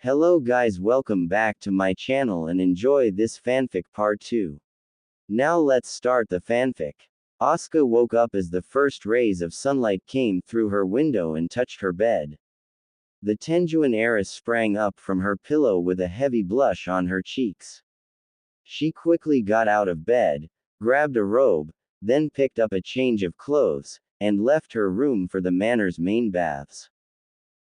Hello guys, welcome back to my channel and enjoy this fanfic part 2. Now let's start the fanfic. Asuka woke up as the first rays of sunlight came through her window and touched her bed. The Tenjuan heiress sprang up from her pillow with a heavy blush on her cheeks. She quickly got out of bed, grabbed a robe, then picked up a change of clothes, and left her room for the manor's main baths.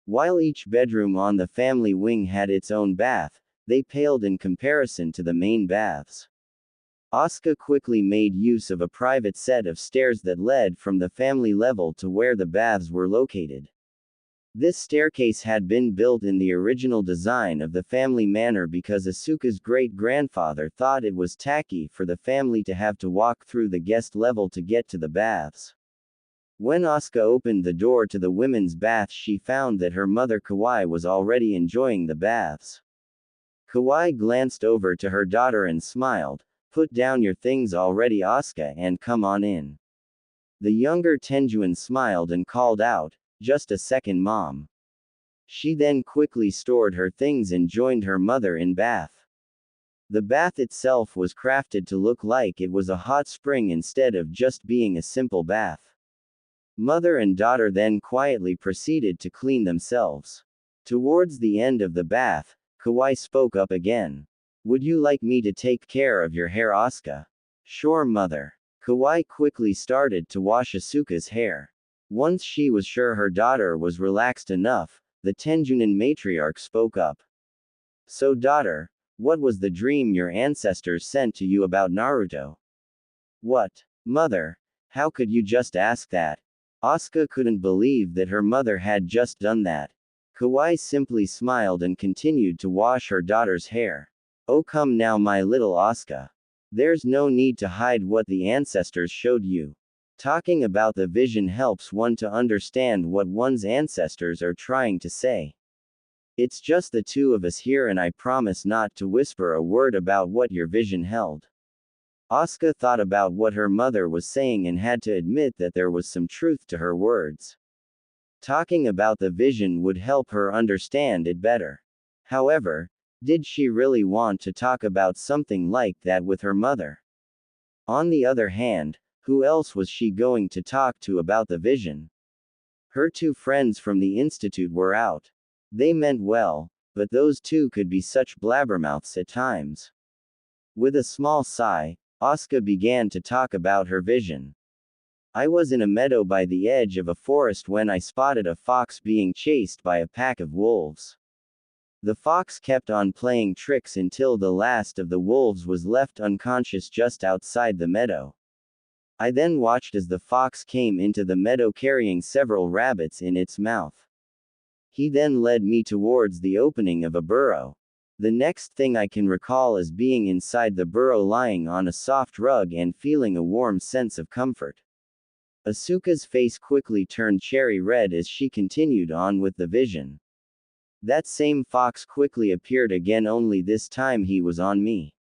While each bedroom on the family wing had its own bath, they paled in comparison to the main baths. Asuka quickly made use of a private set of stairs that led from the family level to where the baths were located. This staircase had been built in the original design of the family manor because Asuka's great-grandfather thought it was tacky for the family to have to walk through the guest level to get to the baths. When Asuka opened the door to the women's bath, she found that her mother Kawai was already enjoying the baths. Kawai glanced over to her daughter and smiled. "Put down your things already, Asuka, and come on in." The younger Tenjuan smiled and called out, "Just a second, Mom." She then quickly stored her things and joined her mother in bath. The bath itself was crafted to look like it was a hot spring instead of just being a simple bath. Mother and daughter then quietly proceeded to clean themselves. Towards the end of the bath, Kawai spoke up again. "Would you like me to take care of your hair, Asuka?" "Sure, mother." Kawai quickly started to wash Asuka's hair. Once she was sure her daughter was relaxed enough, the Tenjunin matriarch spoke up. "So daughter, what was the dream your ancestors sent to you about Naruto?" "What? Mother, how could you just ask that?" Asuka couldn't believe that her mother had just done that. Kawai simply smiled and continued to wash her daughter's hair. "Oh, come now, my little Asuka. There's no need to hide what the ancestors showed you. Talking about the vision helps one to understand what one's ancestors are trying to say. It's just the two of us here, and I promise not to whisper a word about what your vision held." Asuka thought about what her mother was saying and had to admit that there was some truth to her words. Talking about the vision would help her understand it better. However, did she really want to talk about something like that with her mother? On the other hand, who else was she going to talk to about the vision? Her two friends from the institute were out. They meant well, but those two could be such blabbermouths at times. With a small sigh, Asuka began to talk about her vision. "I was in a meadow by the edge of a forest when I spotted a fox being chased by a pack of wolves. The fox kept on playing tricks until the last of the wolves was left unconscious just outside the meadow. I then watched as the fox came into the meadow carrying several rabbits in its mouth. He then led me towards the opening of a burrow. The next thing I can recall is being inside the burrow lying on a soft rug and feeling a warm sense of comfort." Asuka's face quickly turned cherry red as she continued on with the vision. "That same fox quickly appeared again, only this time he was on me.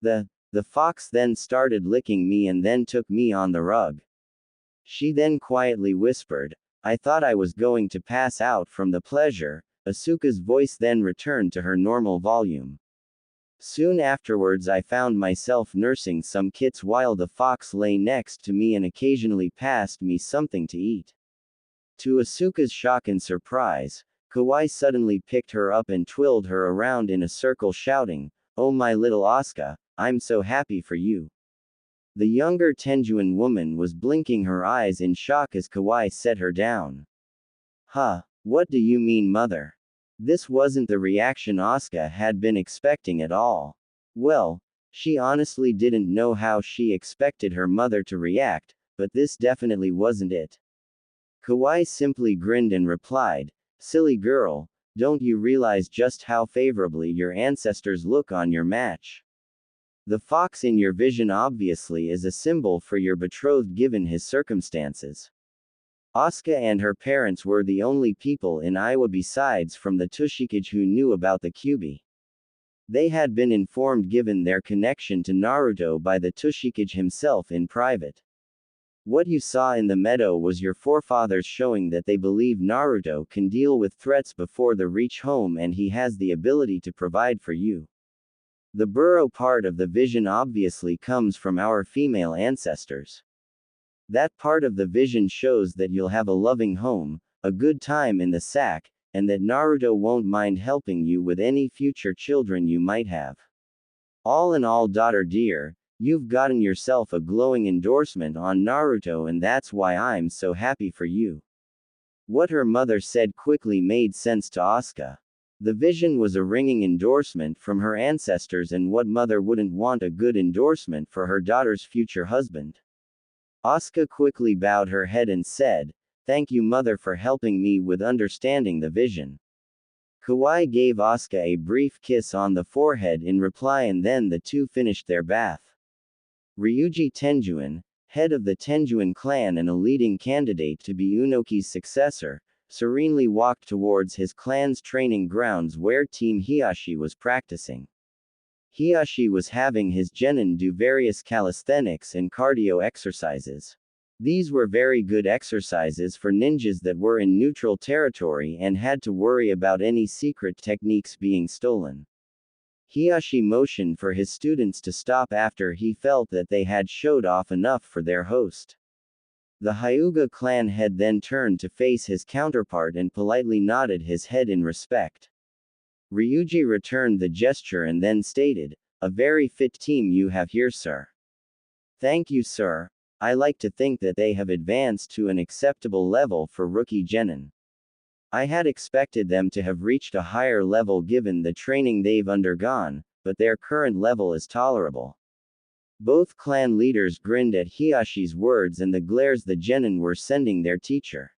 The fox then started licking me and then took me on the rug." She then quietly whispered, "I thought I was going to pass out from the pleasure." Asuka's voice then returned to her normal volume. "Soon afterwards I found myself nursing some kits while the fox lay next to me and occasionally passed me something to eat." To Asuka's shock and surprise, Kawai suddenly picked her up and twirled her around in a circle shouting, "Oh my little Asuka, I'm so happy for you." The younger Tenjuan woman was blinking her eyes in shock as Kawai set her down. "Huh? What do you mean, mother?" This wasn't the reaction Asuka had been expecting at all. Well, she honestly didn't know how she expected her mother to react, but this definitely wasn't it. Kawai simply grinned and replied, "Silly girl, don't you realize just how favorably your ancestors look on your match? The fox in your vision obviously is a symbol for your betrothed given his circumstances." Asuka and her parents were the only people in Iowa besides from the Tushikage who knew about the Kyuubi. They had been informed given their connection to Naruto by the Tushikage himself in private. What you saw in the meadow was your forefathers showing that they believe Naruto can deal with threats before they reach home and he has the ability to provide for you. The burrow part of the vision obviously comes from our female ancestors. That part of the vision shows that you'll have a loving home, a good time in the sack, and that Naruto won't mind helping you with any future children you might have. All in all, daughter dear, you've gotten yourself a glowing endorsement on Naruto, and that's why I'm so happy for you. What her mother said quickly made sense to Asuka. The vision was a ringing endorsement from her ancestors, and what mother wouldn't want a good endorsement for her daughter's future husband? Asuka quickly bowed her head and said, "Thank you, mother, for helping me with understanding the vision." Kawaii gave Asuka a brief kiss on the forehead in reply, and then the two finished their bath. Ryuji Tenjuin, head of the Tenjuin clan and a leading candidate to be Unoki's successor, serenely walked towards his clan's training grounds where Team Hiashi was practicing. Hiashi was having his genin do various calisthenics and cardio exercises. These were very good exercises for ninjas that were in neutral territory and had to worry about any secret techniques being stolen. Hiashi motioned for his students to stop after he felt that they had showed off enough for their host. The Hyuga clan head then turned to face his counterpart and politely nodded his head in respect. Ryuji returned the gesture and then stated, "A very fit team you have here, sir." "Thank you, sir. I like to think that they have advanced to an acceptable level for rookie genin. I had expected them to have reached a higher level given the training they've undergone, but their current level is tolerable." Both clan leaders grinned at Hiashi's words and the glares the genin were sending their teacher.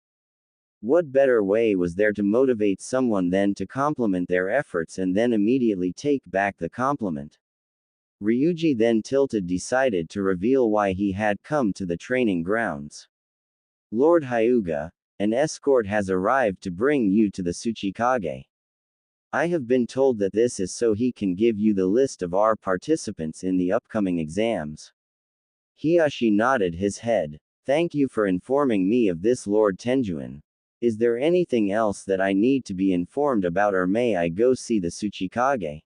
What better way was there to motivate someone than to compliment their efforts and then immediately take back the compliment? Ryuji then decided to reveal why he had come to the training grounds. "Lord Hyuga, an escort has arrived to bring you to the Tsuchikage. I have been told that this is so he can give you the list of our participants in the upcoming exams." Hiashi nodded his head. "Thank you for informing me of this, Lord Tenjuin. Is there anything else that I need to be informed about, or may I go see the Tsuchikage?"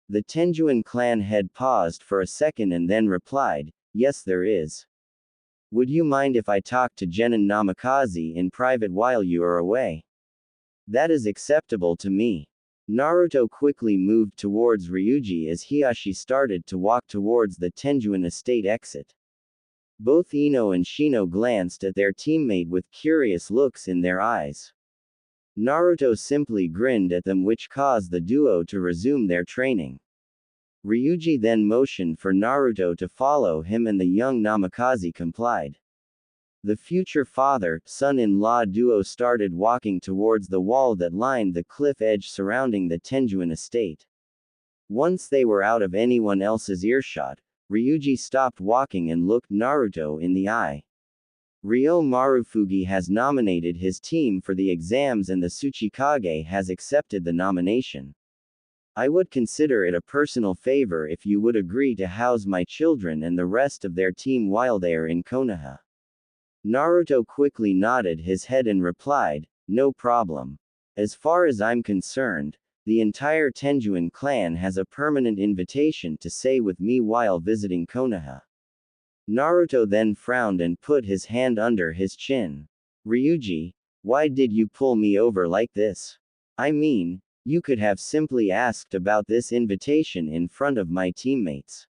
The Tenjuin clan head paused for a second and then replied, "Yes, there is. Would you mind if I talk to Genin Namikaze in private while you are away?" "That is acceptable to me." Naruto quickly moved towards Ryuji as Hiashi started to walk towards the Tenjuin estate exit. Both Ino and Shino glanced at their teammate with curious looks in their eyes. Naruto simply grinned at them, which caused the duo to resume their training. Ryuji then motioned for Naruto to follow him and the young Namikaze complied. The future father-son-in-law duo started walking towards the wall that lined the cliff edge surrounding the Tenjuin estate. Once they were out of anyone else's earshot, Ryuji stopped walking and looked Naruto in the eye. "Ryo Marufugi has nominated his team for the exams and the Tsuchikage has accepted the nomination. I would consider it a personal favor if you would agree to house my children and the rest of their team while they are in Konoha." Naruto quickly nodded his head and replied, "No problem. As far as I'm concerned, the entire Tenjuin clan has a permanent invitation to stay with me while visiting Konoha." Naruto then frowned and put his hand under his chin. "Ryuji, why did you pull me over like this? I mean, you could have simply asked about this invitation in front of my teammates."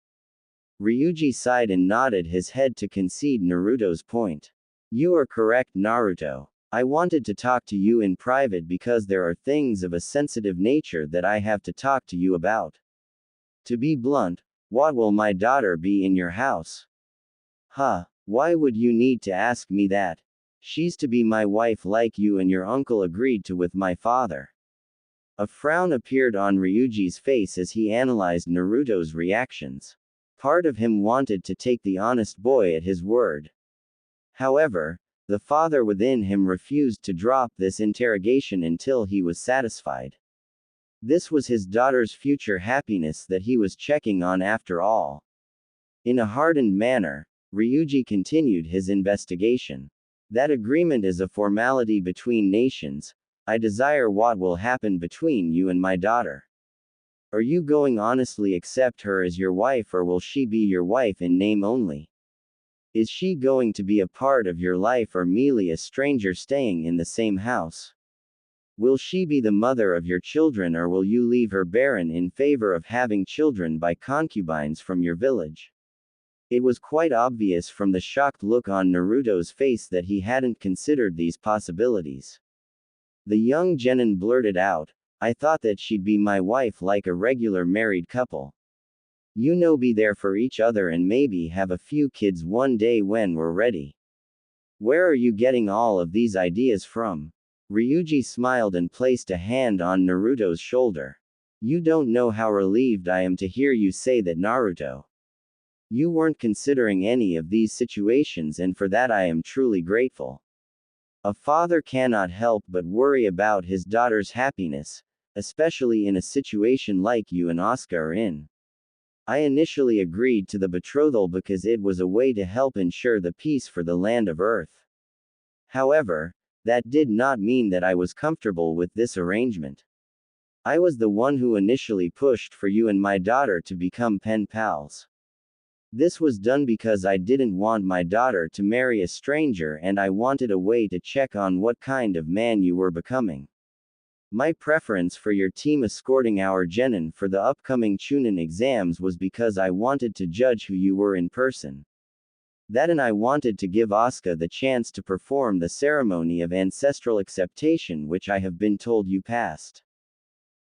Ryuji sighed and nodded his head to concede Naruto's point. "You are correct, Naruto. I wanted to talk to you in private because there are things of a sensitive nature that I have to talk to you about. To be blunt, what will my daughter be in your house?" "Huh, why would you need to ask me that? She's to be my wife like you and your uncle agreed to with my father." A frown appeared on Ryuji's face as he analyzed Naruto's reactions. Part of him wanted to take the honest boy at his word. However, the father within him refused to drop this interrogation until he was satisfied. This was his daughter's future happiness that he was checking on after all. In a hardened manner, Ryuji continued his investigation. That agreement is a formality between nations. I desire what will happen between you and my daughter. Are you going honestly accept her as your wife, or will she be your wife in name only? Is she going to be a part of your life, or merely a stranger staying in the same house? Will she be the mother of your children, or will you leave her barren in favor of having children by concubines from your village? It was quite obvious from the shocked look on Naruto's face that he hadn't considered these possibilities. The young genin blurted out, I thought that she'd be my wife like a regular married couple. You know, be there for each other and maybe have a few kids one day when we're ready. Where are you getting all of these ideas from? Ryuji smiled and placed a hand on Naruto's shoulder. You don't know how relieved I am to hear you say that, Naruto. You weren't considering any of these situations, and for that I am truly grateful. A father cannot help but worry about his daughter's happiness, especially in a situation like you and Asuka are in. I initially agreed to the betrothal because it was a way to help ensure the peace for the land of Earth. However, that did not mean that I was comfortable with this arrangement. I was the one who initially pushed for you and my daughter to become pen pals. This was done because I didn't want my daughter to marry a stranger, and I wanted a way to check on what kind of man you were becoming. My preference for your team escorting our genin for the upcoming Chunin exams was because I wanted to judge who you were in person. That, and I wanted to give Asuka the chance to perform the ceremony of ancestral acceptation, which I have been told you passed.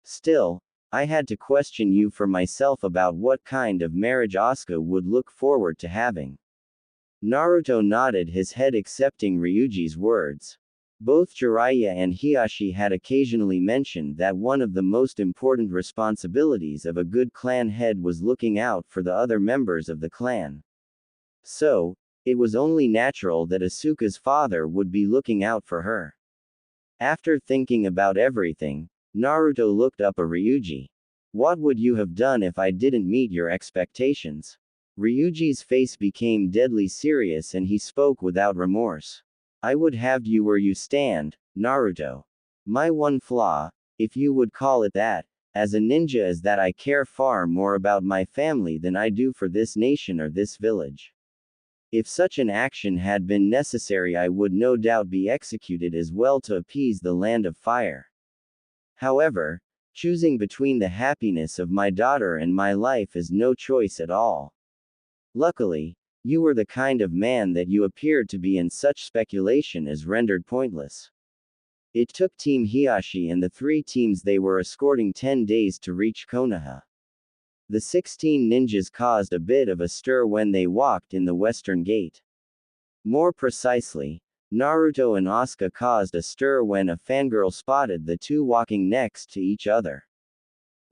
Still, I had to question you for myself about what kind of marriage Asuka would look forward to having. Naruto nodded his head, accepting Ryuji's words. Both Jiraiya and Hiashi had occasionally mentioned that one of the most important responsibilities of a good clan head was looking out for the other members of the clan. So, it was only natural that Asuka's father would be looking out for her. After thinking about everything, Naruto looked up at Ryuji. What would you have done if I didn't meet your expectations? Ryuji's face became deadly serious and he spoke without remorse. I would have you where you stand, Naruto. My one flaw, if you would call it that, as a ninja, is that I care far more about my family than I do for this nation or this village. If such an action had been necessary, I would no doubt be executed as well to appease the land of fire. However, choosing between the happiness of my daughter and my life is no choice at all. Luckily, you were the kind of man that you appeared to be, and such speculation is rendered pointless. It took Team Hiashi and the 3 teams they were escorting 10 days to reach Konoha. The 16 ninjas caused a bit of a stir when they walked in the western gate. More precisely, Naruto and Asuka caused a stir when a fangirl spotted the two walking next to each other.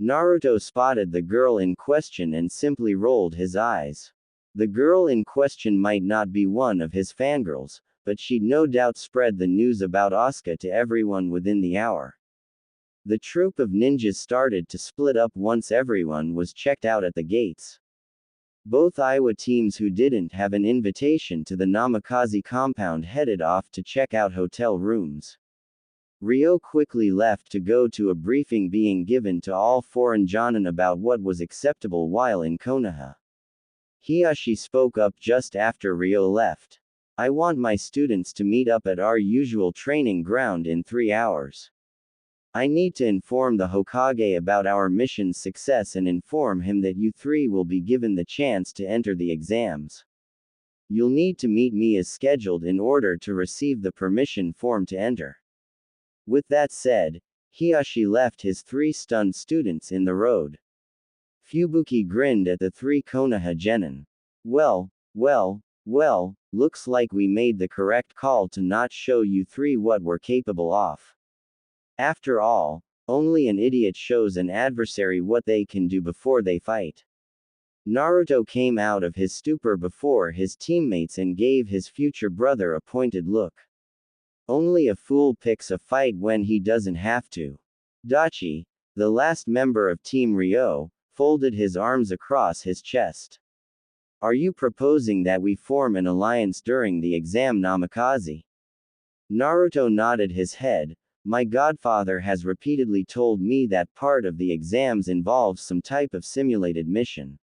Naruto spotted the girl in question and simply rolled his eyes. The girl in question might not be one of his fangirls, but she'd no doubt spread the news about Asuka to everyone within the hour. The troop of ninjas started to split up once everyone was checked out at the gates. Both Iowa teams who didn't have an invitation to the Namikaze compound headed off to check out hotel rooms. Ryo quickly left to go to a briefing being given to all foreign jonin about what was acceptable while in Konoha. Hiashi spoke up just after Ryo left. I want my students to meet up at our usual training ground in 3 hours. I need to inform the Hokage about our mission's success and inform him that you 3 will be given the chance to enter the exams. You'll need to meet me as scheduled in order to receive the permission form to enter. With that said, Hiashi left his 3 stunned students in the road. Fubuki grinned at the 3 Konoha genin. Well, looks like we made the correct call to not show you 3 what we're capable of. After all, only an idiot shows an adversary what they can do before they fight. Naruto came out of his stupor before his teammates and gave his future brother a pointed look. Only a fool picks a fight when he doesn't have to. Dachi, the last member of Team Ryo, folded his arms across his chest. Are you proposing that we form an alliance during the exam Namikaze? Naruto nodded his head. My godfather has repeatedly told me that part of the exams involves some type of simulated mission.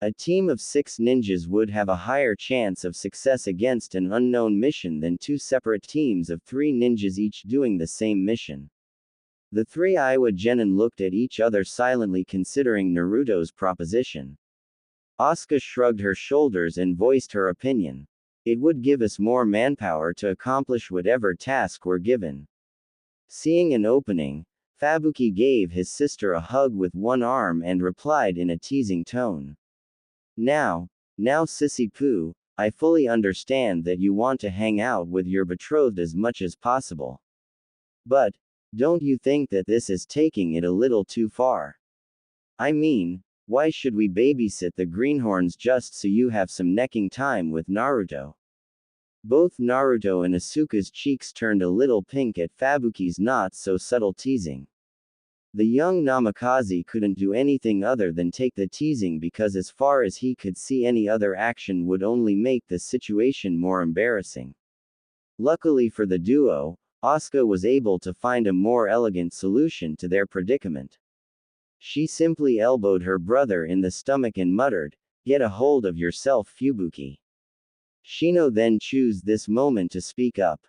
A team of 6 ninjas would have a higher chance of success against an unknown mission than 2 separate teams of 3 ninjas each doing the same mission. The 3 Iowa genin looked at each other silently considering Naruto's proposition. Asuka shrugged her shoulders and voiced her opinion. It would give us more manpower to accomplish whatever task we're given. Seeing an opening, Fabuki gave his sister a hug with one arm and replied in a teasing tone. Now Sissy Poo, I fully understand that you want to hang out with your betrothed as much as possible. But, don't you think that this is taking it a little too far? I mean, why should we babysit the greenhorns just so you have some necking time with Naruto? Both Naruto and Asuka's cheeks turned a little pink at Fabuki's not so subtle teasing. The young Namikaze couldn't do anything other than take the teasing because as far as he could see any other action would only make the situation more embarrassing. Luckily for the duo, Asuka was able to find a more elegant solution to their predicament. She simply elbowed her brother in the stomach and muttered, "Get a hold of yourself, Fubuki." Shino then chose this moment to speak up.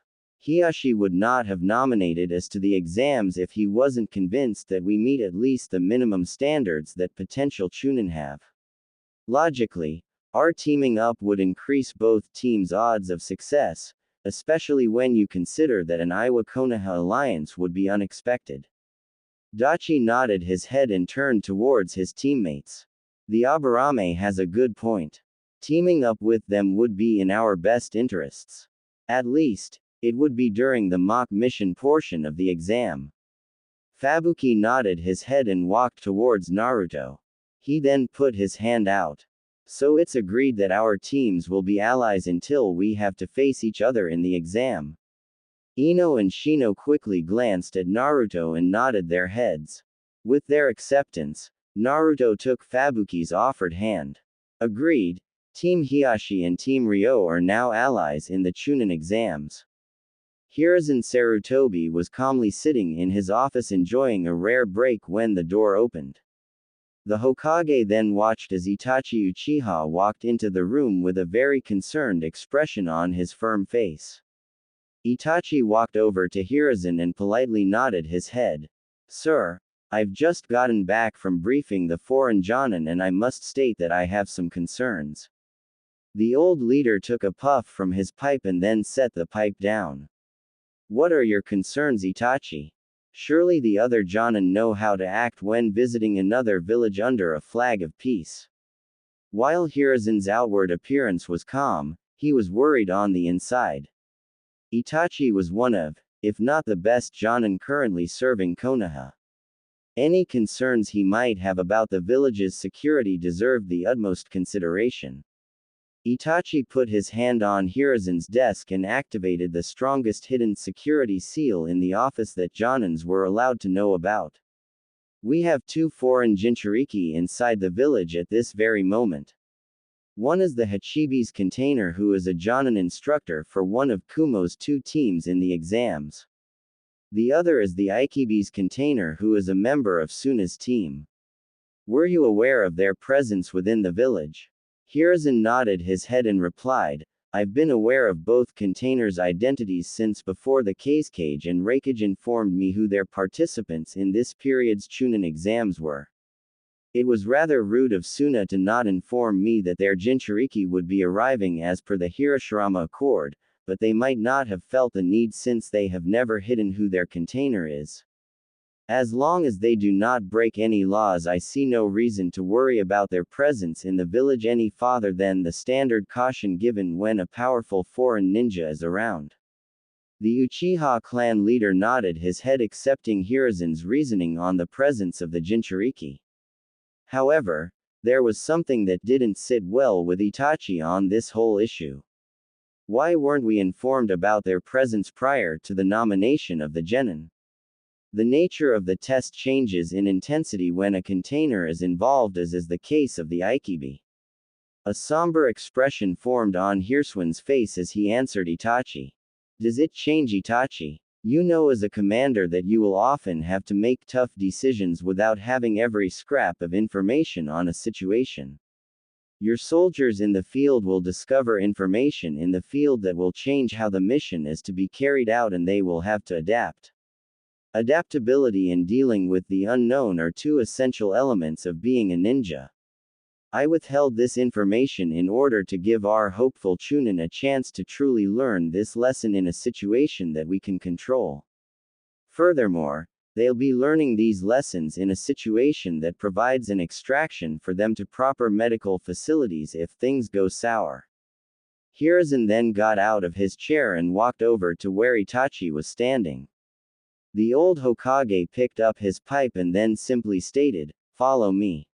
Hiyashi would not have nominated us to the exams if he wasn't convinced that we meet at least the minimum standards that potential chunin have. Logically, our teaming up would increase both teams' odds of success, especially when you consider that an Iwa-Konoha alliance would be unexpected. Dachi nodded his head and turned towards his teammates. The Aburame has a good point. Teaming up with them would be in our best interests. At least, it would be during the mock mission portion of the exam. Fabuki nodded his head and walked towards Naruto. He then put his hand out. So it's agreed that our teams will be allies until we have to face each other in the exam. Ino and Shino quickly glanced at Naruto and nodded their heads. With their acceptance, Naruto took Fabuki's offered hand. Agreed, Team Hiyashi and Team Ryo are now allies in the Chunin exams. Hiruzen Sarutobi was calmly sitting in his office enjoying a rare break when the door opened. The Hokage then watched as Itachi Uchiha walked into the room with a very concerned expression on his firm face. Itachi walked over to Hiruzen and politely nodded his head. "Sir, I've just gotten back from briefing the foreign Jonin and I must state that I have some concerns." The old leader took a puff from his pipe and then set the pipe down. "What are your concerns, Itachi? Surely the other Jonin know how to act when visiting another village under a flag of peace." While Hiruzen's outward appearance was calm, he was worried on the inside. Itachi was one of, if not the best Jonin currently serving Konoha. Any concerns he might have about the village's security deserved the utmost consideration. Itachi put his hand on Hiruzen's desk and activated the strongest hidden security seal in the office that Jonins were allowed to know about. "We have 2 foreign Jinchuriki inside the village at this very moment. One is the Hachibi's container who is a Jonin instructor for one of Kumo's 2 teams in the exams. The other is the Aikibi's container who is a member of Suna's team. Were you aware of their presence within the village?" Hiruzen nodded his head and replied, "I've been aware of both containers' identities since before the Kazekage and Raikage informed me who their participants in this period's Chunin exams were. It was rather rude of Suna to not inform me that their Jinchuriki would be arriving as per the Hiroshirama Accord, but they might not have felt the need since they have never hidden who their container is. As long as they do not break any laws, I see no reason to worry about their presence in the village any farther than the standard caution given when a powerful foreign ninja is around." The Uchiha clan leader nodded his head, accepting Hiruzen's reasoning on the presence of the Jinchuriki. However, there was something that didn't sit well with Itachi on this whole issue. Why weren't we informed about their presence prior to the nomination of the genin? The nature of the test changes in intensity when a container is involved, as is the case of the Aikibi. A somber expression formed on Hirsuan's face as he answered Itachi. Does it change, Itachi? You know as a commander that you will often have to make tough decisions without having every scrap of information on a situation. Your soldiers in the field will discover information in the field that will change how the mission is to be carried out, and they will have to adapt. Adaptability and dealing with the unknown are two essential elements of being a ninja. I withheld this information in order to give our hopeful Chunin a chance to truly learn this lesson in a situation that we can control. Furthermore, they'll be learning these lessons in a situation that provides an extraction for them to proper medical facilities if things go sour. Hiruzen then got out of his chair and walked over to where Itachi was standing. The old Hokage picked up his pipe and then simply stated, "Follow me."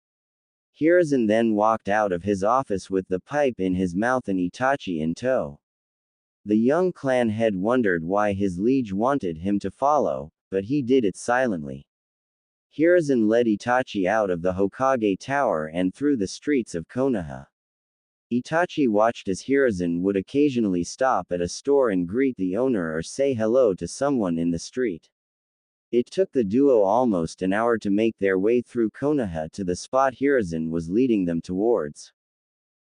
Hiruzen then walked out of his office with the pipe in his mouth and Itachi in tow. The young clan head wondered why his liege wanted him to follow, but he did it silently. Hiruzen led Itachi out of the Hokage Tower and through the streets of Konoha. Itachi watched as Hiruzen would occasionally stop at a store and greet the owner or say hello to someone in the street. It took the duo almost an hour to make their way through Konoha to the spot Hiruzen was leading them towards.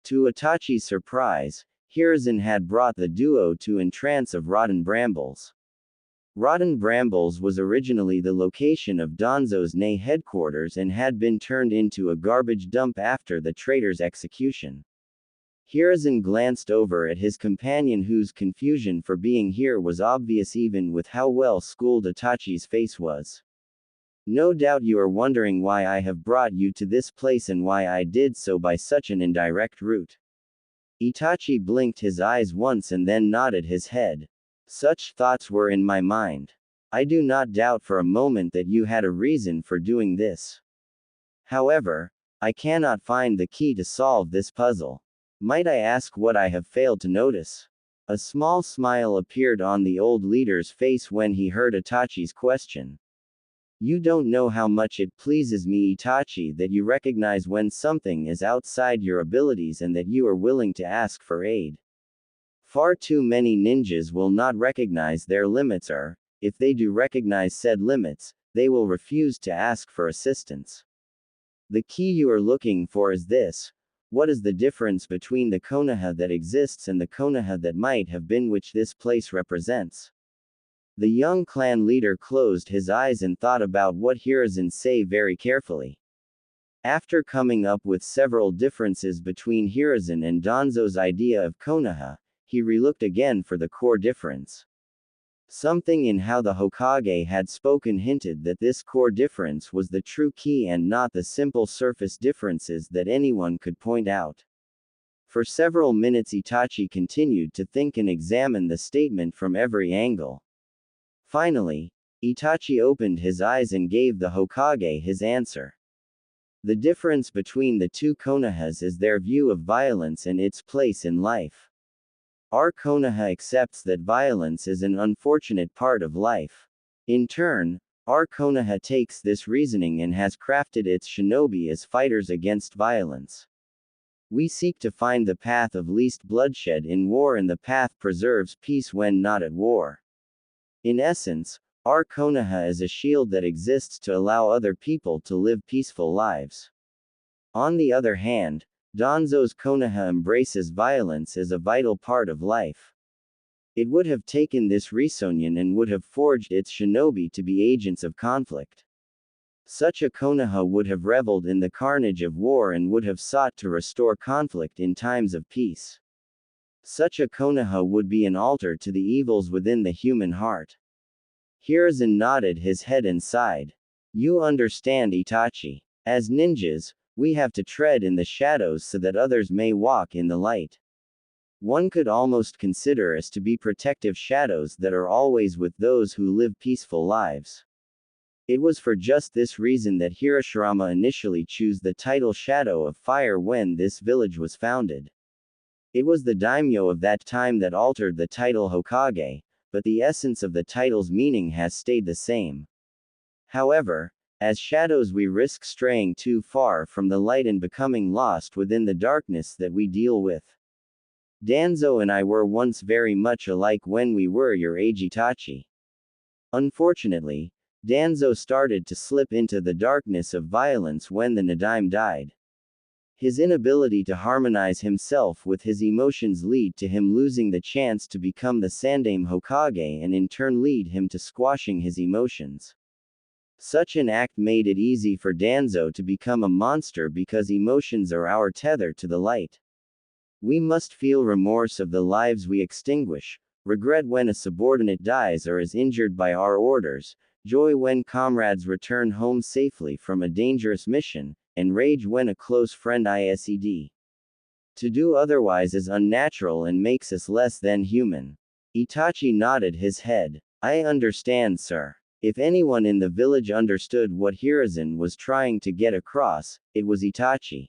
To Itachi's surprise, Hiruzen had brought the duo to entrance of Rotten Brambles. Rotten Brambles was originally the location of Danzo's Nei headquarters and had been turned into a garbage dump after the traitor's execution. Hiruzen glanced over at his companion, whose confusion for being here was obvious even with how well schooled Itachi's face was. No doubt you are wondering why I have brought you to this place and why I did so by such an indirect route. Itachi blinked his eyes once and then nodded his head. Such thoughts were in my mind. I do not doubt for a moment that you had a reason for doing this. However, I cannot find the key to solve this puzzle. Might I ask what I have failed to notice? A small smile appeared on the old leader's face when he heard Itachi's question. You don't know how much it pleases me, Itachi, that you recognize when something is outside your abilities and that you are willing to ask for aid. Far too many ninjas will not recognize their limits, or, if they do recognize said limits, they will refuse to ask for assistance. The key you are looking for is this. What is the difference between the Konoha that exists and the Konoha that might have been, which this place represents? The young clan leader closed his eyes and thought about what Hiruzen said very carefully. After coming up with several differences between Hiruzen and Danzo's idea of Konoha, he relooked again for the core difference. Something in how the Hokage had spoken hinted that this core difference was the true key and not the simple surface differences that anyone could point out. For several minutes Itachi continued to think and examine the statement from every angle. Finally, Itachi opened his eyes and gave the Hokage his answer. The difference between the two Konohas is their view of violence and its place in life. Our Konoha accepts that violence is an unfortunate part of life. In turn, our Konoha takes this reasoning and has crafted its shinobi as fighters against violence. We seek to find the path of least bloodshed in war, and the path preserves peace when not at war. In essence, our Konoha is a shield that exists to allow other people to live peaceful lives. On the other hand, Danzo's Konoha embraces violence as a vital part of life. It would have taken this Risonyan and would have forged its shinobi to be agents of conflict. Such a Konoha would have reveled in the carnage of war and would have sought to restore conflict in times of peace. Such a Konoha would be an altar to the evils within the human heart. Hiruzen nodded his head and sighed. You understand, Itachi. As ninjas, we have to tread in the shadows so that others may walk in the light. One could almost consider us to be protective shadows that are always with those who live peaceful lives. It was for just this reason that Hiroshirama initially chose the title Shadow of Fire when this village was founded. It was the daimyo of that time that altered the title Hokage, but the essence of the title's meaning has stayed the same. However, As shadows we risk straying too far from the light and becoming lost within the darkness that we deal with. Danzo and I were once very much alike when we were your age, Itachi. Unfortunately, Danzo started to slip into the darkness of violence when the Nadaime died. His inability to harmonize himself with his emotions lead to him losing the chance to become the Sandaime Hokage and in turn lead him to squashing his emotions. Such an act made it easy for Danzo to become a monster because emotions are our tether to the light. We must feel remorse of the lives we extinguish, regret when a subordinate dies or is injured by our orders, joy when comrades return home safely from a dangerous mission, and rage when a close friend ised. To do otherwise is unnatural and makes us less than human. Itachi nodded his head. I understand, sir. If anyone in the village understood what Hiruzen was trying to get across, it was Itachi.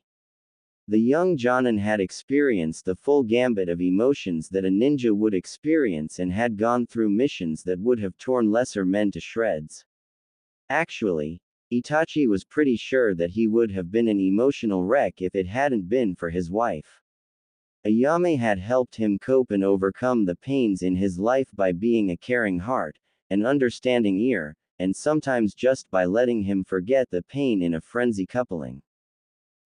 The young Jonin had experienced the full gambit of emotions that a ninja would experience and had gone through missions that would have torn lesser men to shreds. Actually, Itachi was pretty sure that he would have been an emotional wreck if it hadn't been for his wife. Ayame had helped him cope and overcome the pains in his life by being a caring heart, an understanding ear, and sometimes just by letting him forget the pain in a frenzy coupling.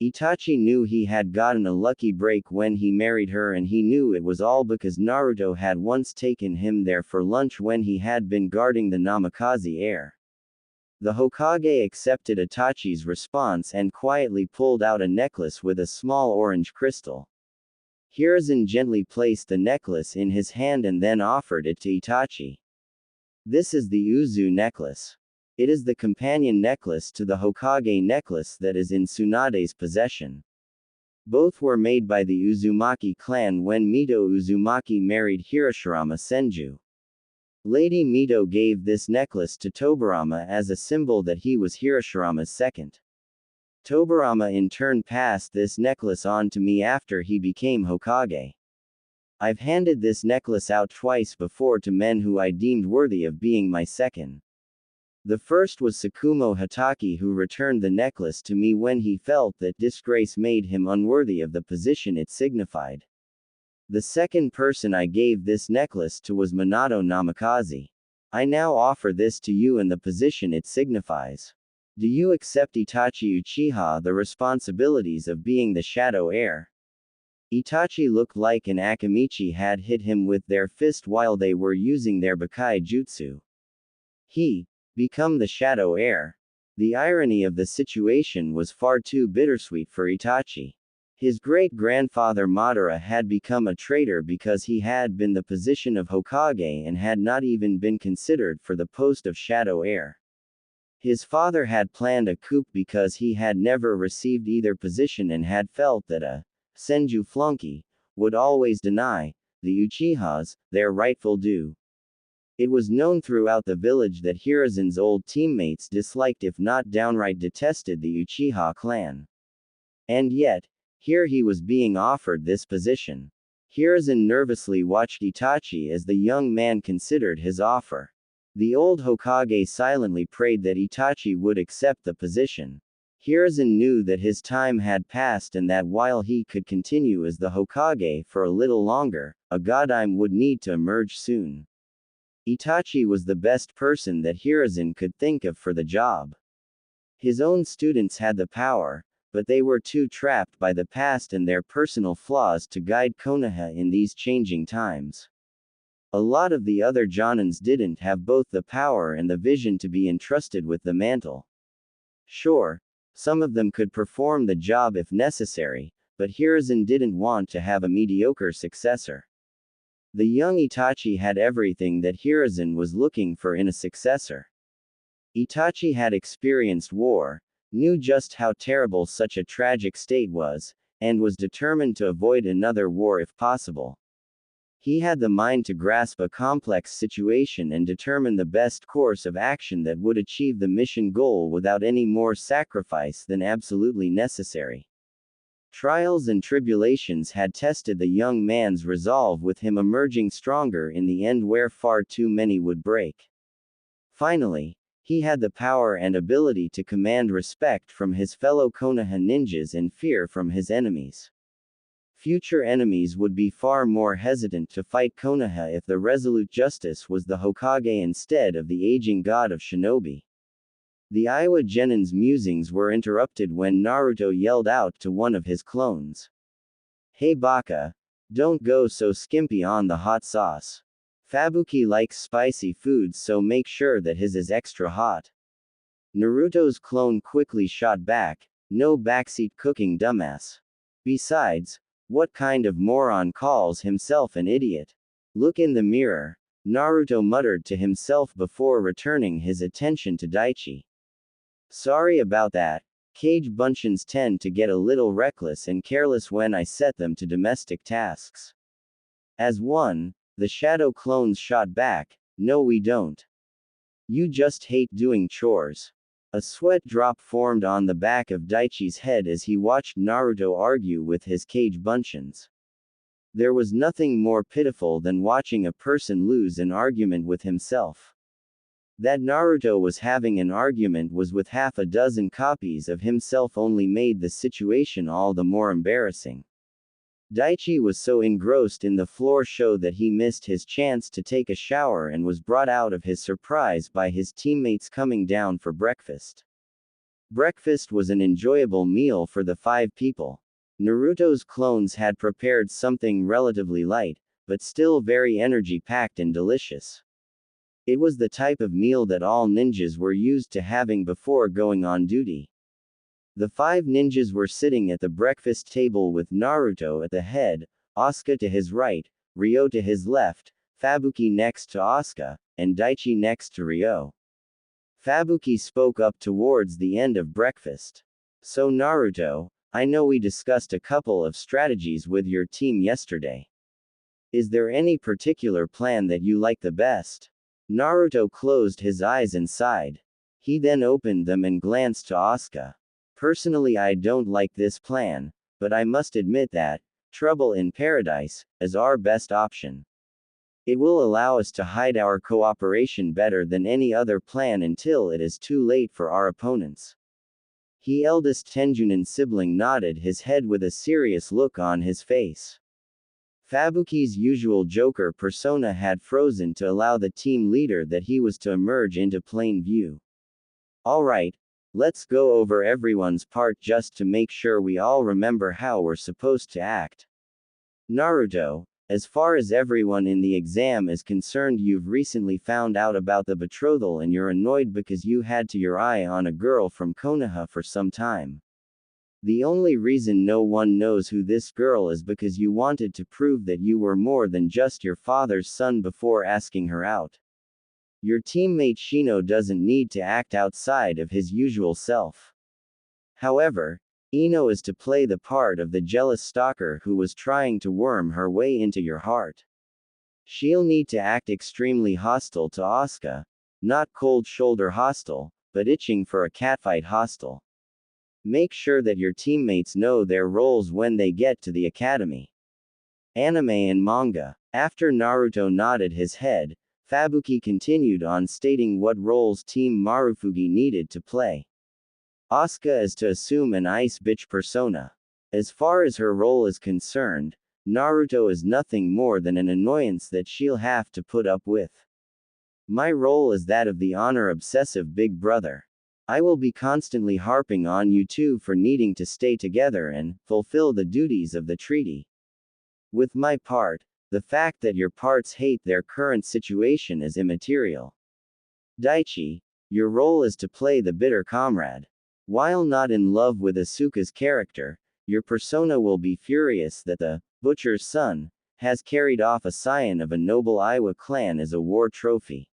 Itachi knew he had gotten a lucky break when he married her, and he knew it was all because Naruto had once taken him there for lunch when he had been guarding the Namikaze heir. The Hokage accepted Itachi's response and quietly pulled out a necklace with a small orange crystal. Hiruzen gently placed the necklace in his hand and then offered it to Itachi. This is the Uzu necklace. It is the companion necklace to the Hokage necklace that is in Tsunade's possession. Both were made by the Uzumaki clan when Mito Uzumaki married Higashirama Senju. Lady Mito gave this necklace to Tobirama as a symbol that he was Higashirama's second. Tobirama in turn passed this necklace on to me after he became Hokage. I've handed this necklace out twice before to men who I deemed worthy of being my second. The first was Tsukumo Hatake, who returned the necklace to me when he felt that disgrace made him unworthy of the position it signified. The second person I gave this necklace to was Minato Namikaze. I now offer this to you in the position it signifies. Do you accept, Itachi Uchiha, the responsibilities of being the shadow heir? Itachi looked like an Akamichi had hit him with their fist while they were using their Bakai Jutsu. He, become the shadow heir. The irony of the situation was far too bittersweet for Itachi. His great-grandfather Madara had become a traitor because he had been the position of Hokage and had not even been considered for the post of shadow heir. His father had planned a coup because he had never received either position and had felt that a Senju flunky would always deny the Uchihas their rightful due. It was known throughout the village that Hiruzen's old teammates disliked, if not downright detested, the Uchiha clan. And yet, here he was being offered this position. Hiruzen nervously watched Itachi as the young man considered his offer. The old Hokage silently prayed that Itachi would accept the position. Hiruzen knew that his time had passed and that while he could continue as the Hokage for a little longer, a Godime would need to emerge soon. Itachi was the best person that Hiruzen could think of for the job. His own students had the power, but they were too trapped by the past and their personal flaws to guide Konoha in these changing times. A lot of the other Jonins didn't have both the power and the vision to be entrusted with the mantle. Sure, some of them could perform the job if necessary, but Hiruzen didn't want to have a mediocre successor. The young Itachi had everything that Hiruzen was looking for in a successor. Itachi had experienced war, knew just how terrible such a tragic state was, and was determined to avoid another war if possible. He had the mind to grasp a complex situation and determine the best course of action that would achieve the mission goal without any more sacrifice than absolutely necessary. Trials and tribulations had tested the young man's resolve, with him emerging stronger in the end where far too many would break. Finally, He had the power and ability to command respect from his fellow Konoha ninjas and fear from his enemies. Future enemies would be far more hesitant to fight Konoha if the resolute justice was the Hokage instead of the aging god of shinobi. The Iwa Genin's musings were interrupted when Naruto yelled out to one of his clones. "Hey Baka! Don't go so skimpy on the hot sauce. Fabuki likes spicy foods, so make sure that his is extra hot." Naruto's clone quickly shot back, "No backseat cooking, dumbass. Besides, what kind of moron calls himself an idiot? Look in the mirror," Naruto muttered to himself before returning his attention to Daichi. "Sorry about that. Cage bunchins tend to get a little reckless and careless when I set them to domestic tasks." As one, the shadow clones shot back, "No we don't. You just hate doing chores." A sweat drop formed on the back of Daichi's head as he watched Naruto argue with his cage bunchins. There was nothing more pitiful than watching a person lose an argument with himself. That Naruto was having an argument was with half a dozen copies of himself only made the situation all the more embarrassing. Daichi was so engrossed in the floor show that he missed his chance to take a shower and was brought out of his surprise by his teammates coming down for breakfast. Breakfast was an enjoyable meal for the 5 people. Naruto's clones had prepared something relatively light, but still very energy-packed and delicious. It was the type of meal that all ninjas were used to having before going on duty. The 5 ninjas were sitting at the breakfast table with Naruto at the head, Asuka to his right, Ryo to his left, Fabuki next to Asuka, and Daichi next to Ryo. Fabuki spoke up towards the end of breakfast. "So Naruto, I know we discussed a couple of strategies with your team yesterday. Is there any particular plan that you like the best?" Naruto closed his eyes and sighed. He then opened them and glanced to Asuka. "Personally, I don't like this plan, but I must admit that Trouble in Paradise is our best option. It will allow us to hide our cooperation better than any other plan until it is too late for our opponents." The eldest Tenjunin sibling nodded his head with a serious look on his face. Fabuki's usual Joker persona had frozen to allow the team leader that he was to emerge into plain view. "Alright, let's go over everyone's part just to make sure we all remember how we're supposed to act. Naruto, as far as everyone in the exam is concerned, you've recently found out about the betrothal and you're annoyed because you had to your eye on a girl from Konoha for some time. The only reason no one knows who this girl is because you wanted to prove that you were more than just your father's son before asking her out. Your teammate Shino doesn't need to act outside of his usual self. However, Ino is to play the part of the jealous stalker who was trying to worm her way into your heart. She'll need to act extremely hostile to Asuka, not cold shoulder hostile, but itching for a catfight hostile. Make sure that your teammates know their roles when they get to the academy." Anime and manga. After Naruto nodded his head, Fabuki continued on stating what roles Team Marufuji needed to play. Asuka is to assume an ice bitch persona. As far as her role is concerned, Naruto is nothing more than an annoyance that she'll have to put up with. My role is that of the honor-obsessive big brother. I will be constantly harping on you two for needing to stay together and fulfill the duties of the treaty. With my part, the fact that your parts hate their current situation is immaterial. Daichi, your role is to play the bitter comrade. While not in love with Asuka's character, your persona will be furious that the butcher's son has carried off a scion of a noble Iwa clan as a war trophy.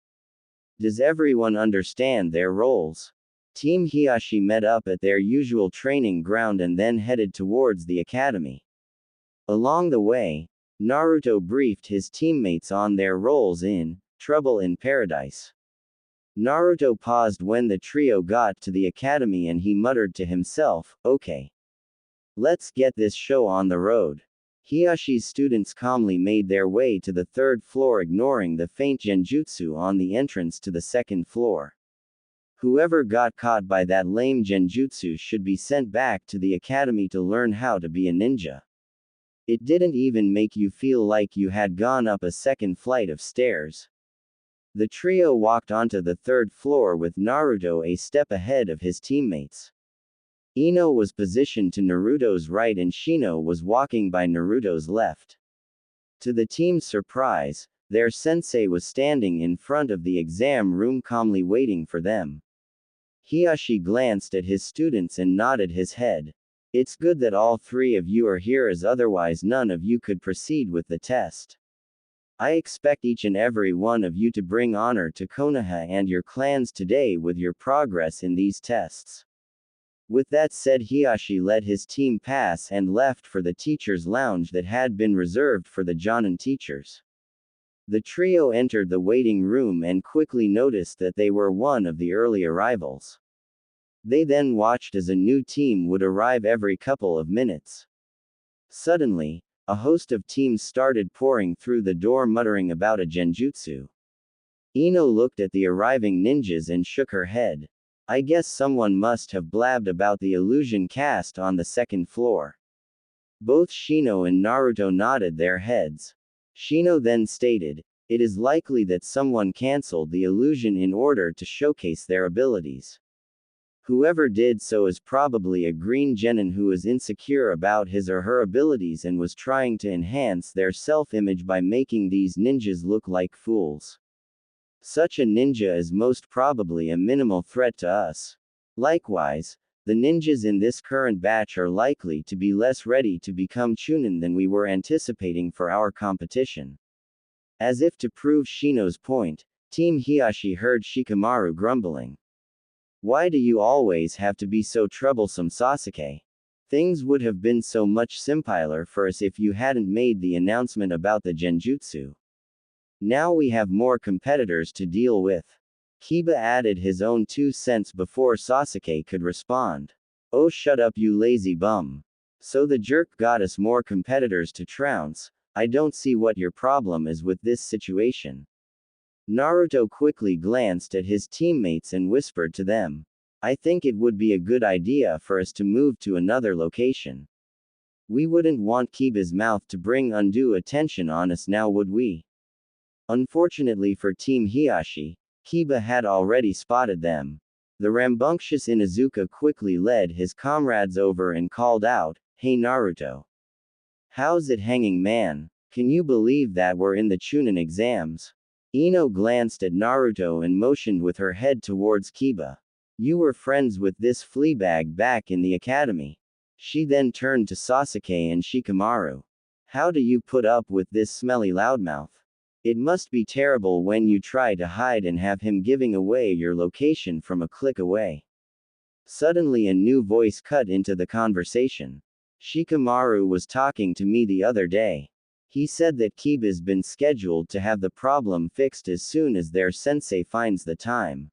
Does everyone understand their roles? Team Hiashi met up at their usual training ground and then headed towards the academy. Along the way, Naruto briefed his teammates on their roles in Trouble in Paradise. Naruto paused when the trio got to the academy and he muttered to himself, "Okay. Let's get this show on the road." Hiyashi's students calmly made their way to the 3rd floor, ignoring the faint genjutsu on the entrance to the 2nd floor. Whoever got caught by that lame genjutsu should be sent back to the academy to learn how to be a ninja. It didn't even make you feel like you had gone up a second flight of stairs. The trio walked onto the third floor with Naruto a step ahead of his teammates. Ino was positioned to Naruto's right and Shino was walking by Naruto's left. To the team's surprise, their sensei was standing in front of the exam room calmly waiting for them. Hiashi glanced at his students and nodded his head. It's good that all three of you are here, as otherwise none of you could proceed with the test. I expect each and every one of you to bring honor to Konoha and your clans today with your progress in these tests. With that said, Hiashi led his team pass and left for the teacher's lounge that had been reserved for the Jonin teachers. The trio entered the waiting room and quickly noticed that they were one of the early arrivals. They then watched as a new team would arrive every couple of minutes. Suddenly, a host of teams started pouring through the door muttering about a genjutsu. Ino looked at the arriving ninjas and shook her head. I guess someone must have blabbed about the illusion cast on the second floor. Both Shino and Naruto nodded their heads. Shino then stated, it is likely that someone cancelled the illusion in order to showcase their abilities. Whoever did so is probably a green genin who is insecure about his or her abilities and was trying to enhance their self-image by making these ninjas look like fools. Such a ninja is most probably a minimal threat to us. Likewise, the ninjas in this current batch are likely to be less ready to become chunin than we were anticipating for our competition. As if to prove Shino's point, Team Hiashi heard Shikamaru grumbling. Why do you always have to be so troublesome, Sasuke? Things would have been so much simpler for us if you hadn't made the announcement about the genjutsu. Now we have more competitors to deal with. Kiba added his own 2 cents before Sasuke could respond. Oh, shut up, you lazy bum. So the jerk got us more competitors to trounce. I don't see what your problem is with this situation. Naruto quickly glanced at his teammates and whispered to them. I think it would be a good idea for us to move to another location. We wouldn't want Kiba's mouth to bring undue attention on us now, would we? Unfortunately for Team Hiashi, Kiba had already spotted them. The rambunctious Inuzuka quickly led his comrades over and called out, Hey Naruto. How's it hanging, man? Can you believe that we're in the Chunin exams? Ino glanced at Naruto and motioned with her head towards Kiba. You were friends with this fleabag back in the academy. She then turned to Sasuke and Shikamaru. How do you put up with this smelly loudmouth? It must be terrible when you try to hide and have him giving away your location from a click away. Suddenly a new voice cut into the conversation. Shikamaru was talking to me the other day. He said that Kiba's been scheduled to have the problem fixed as soon as their sensei finds the time.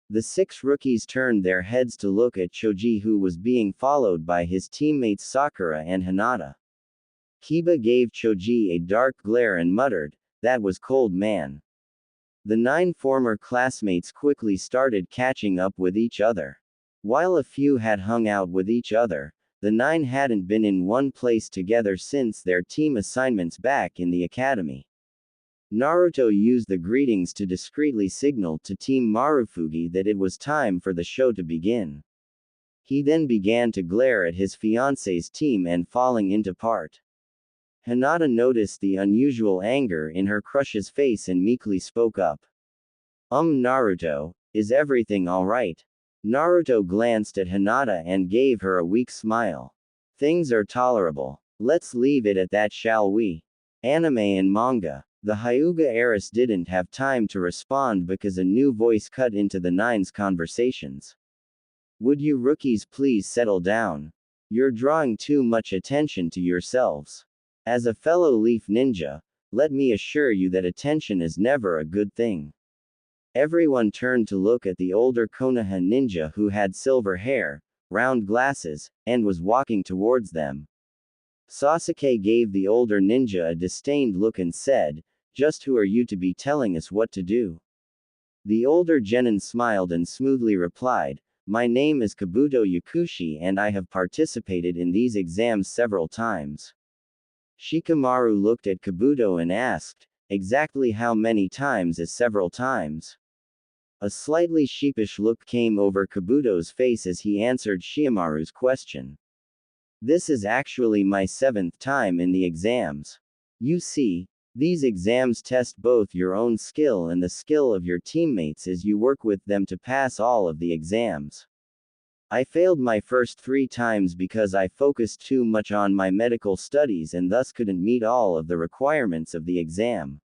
The 6 rookies turned their heads to look at Choji, who was being followed by his teammates Sakura and Hinata. Kiba gave Choji a dark glare and muttered, that was cold, man. The 9 former classmates quickly started catching up with each other. While a few had hung out with each other, the 9 hadn't been in one place together since their team assignments back in the academy. Naruto used the greetings to discreetly signal to Team Marufuji that it was time for the show to begin. He then began to glare at his fiance's team and falling into part. Hinata noticed the unusual anger in her crush's face and meekly spoke up. Naruto, is everything alright? Naruto glanced at Hinata and gave her a weak smile. Things are tolerable. Let's leave it at that, shall we? Anime and manga. The Hyuga heiress didn't have time to respond because a new voice cut into the 9's conversations. Would you rookies please settle down? You're drawing too much attention to yourselves. As a fellow Leaf Ninja, let me assure you that attention is never a good thing. Everyone turned to look at the older Konoha ninja who had silver hair, round glasses, and was walking towards them. Sasuke gave the older ninja a disdained look and said, just who are you to be telling us what to do? The older genin smiled and smoothly replied, "My name is Kabuto Yakushi and I have participated in these exams several times." Shikamaru looked at Kabuto and asked, "Exactly how many times is several times?" A slightly sheepish look came over Kabuto's face as he answered Shikamaru's question. "This is actually my 7th time in the exams. You see, these exams test both your own skill and the skill of your teammates as you work with them to pass all of the exams. I failed my first 3 times because I focused too much on my medical studies and thus couldn't meet all of the requirements of the exam.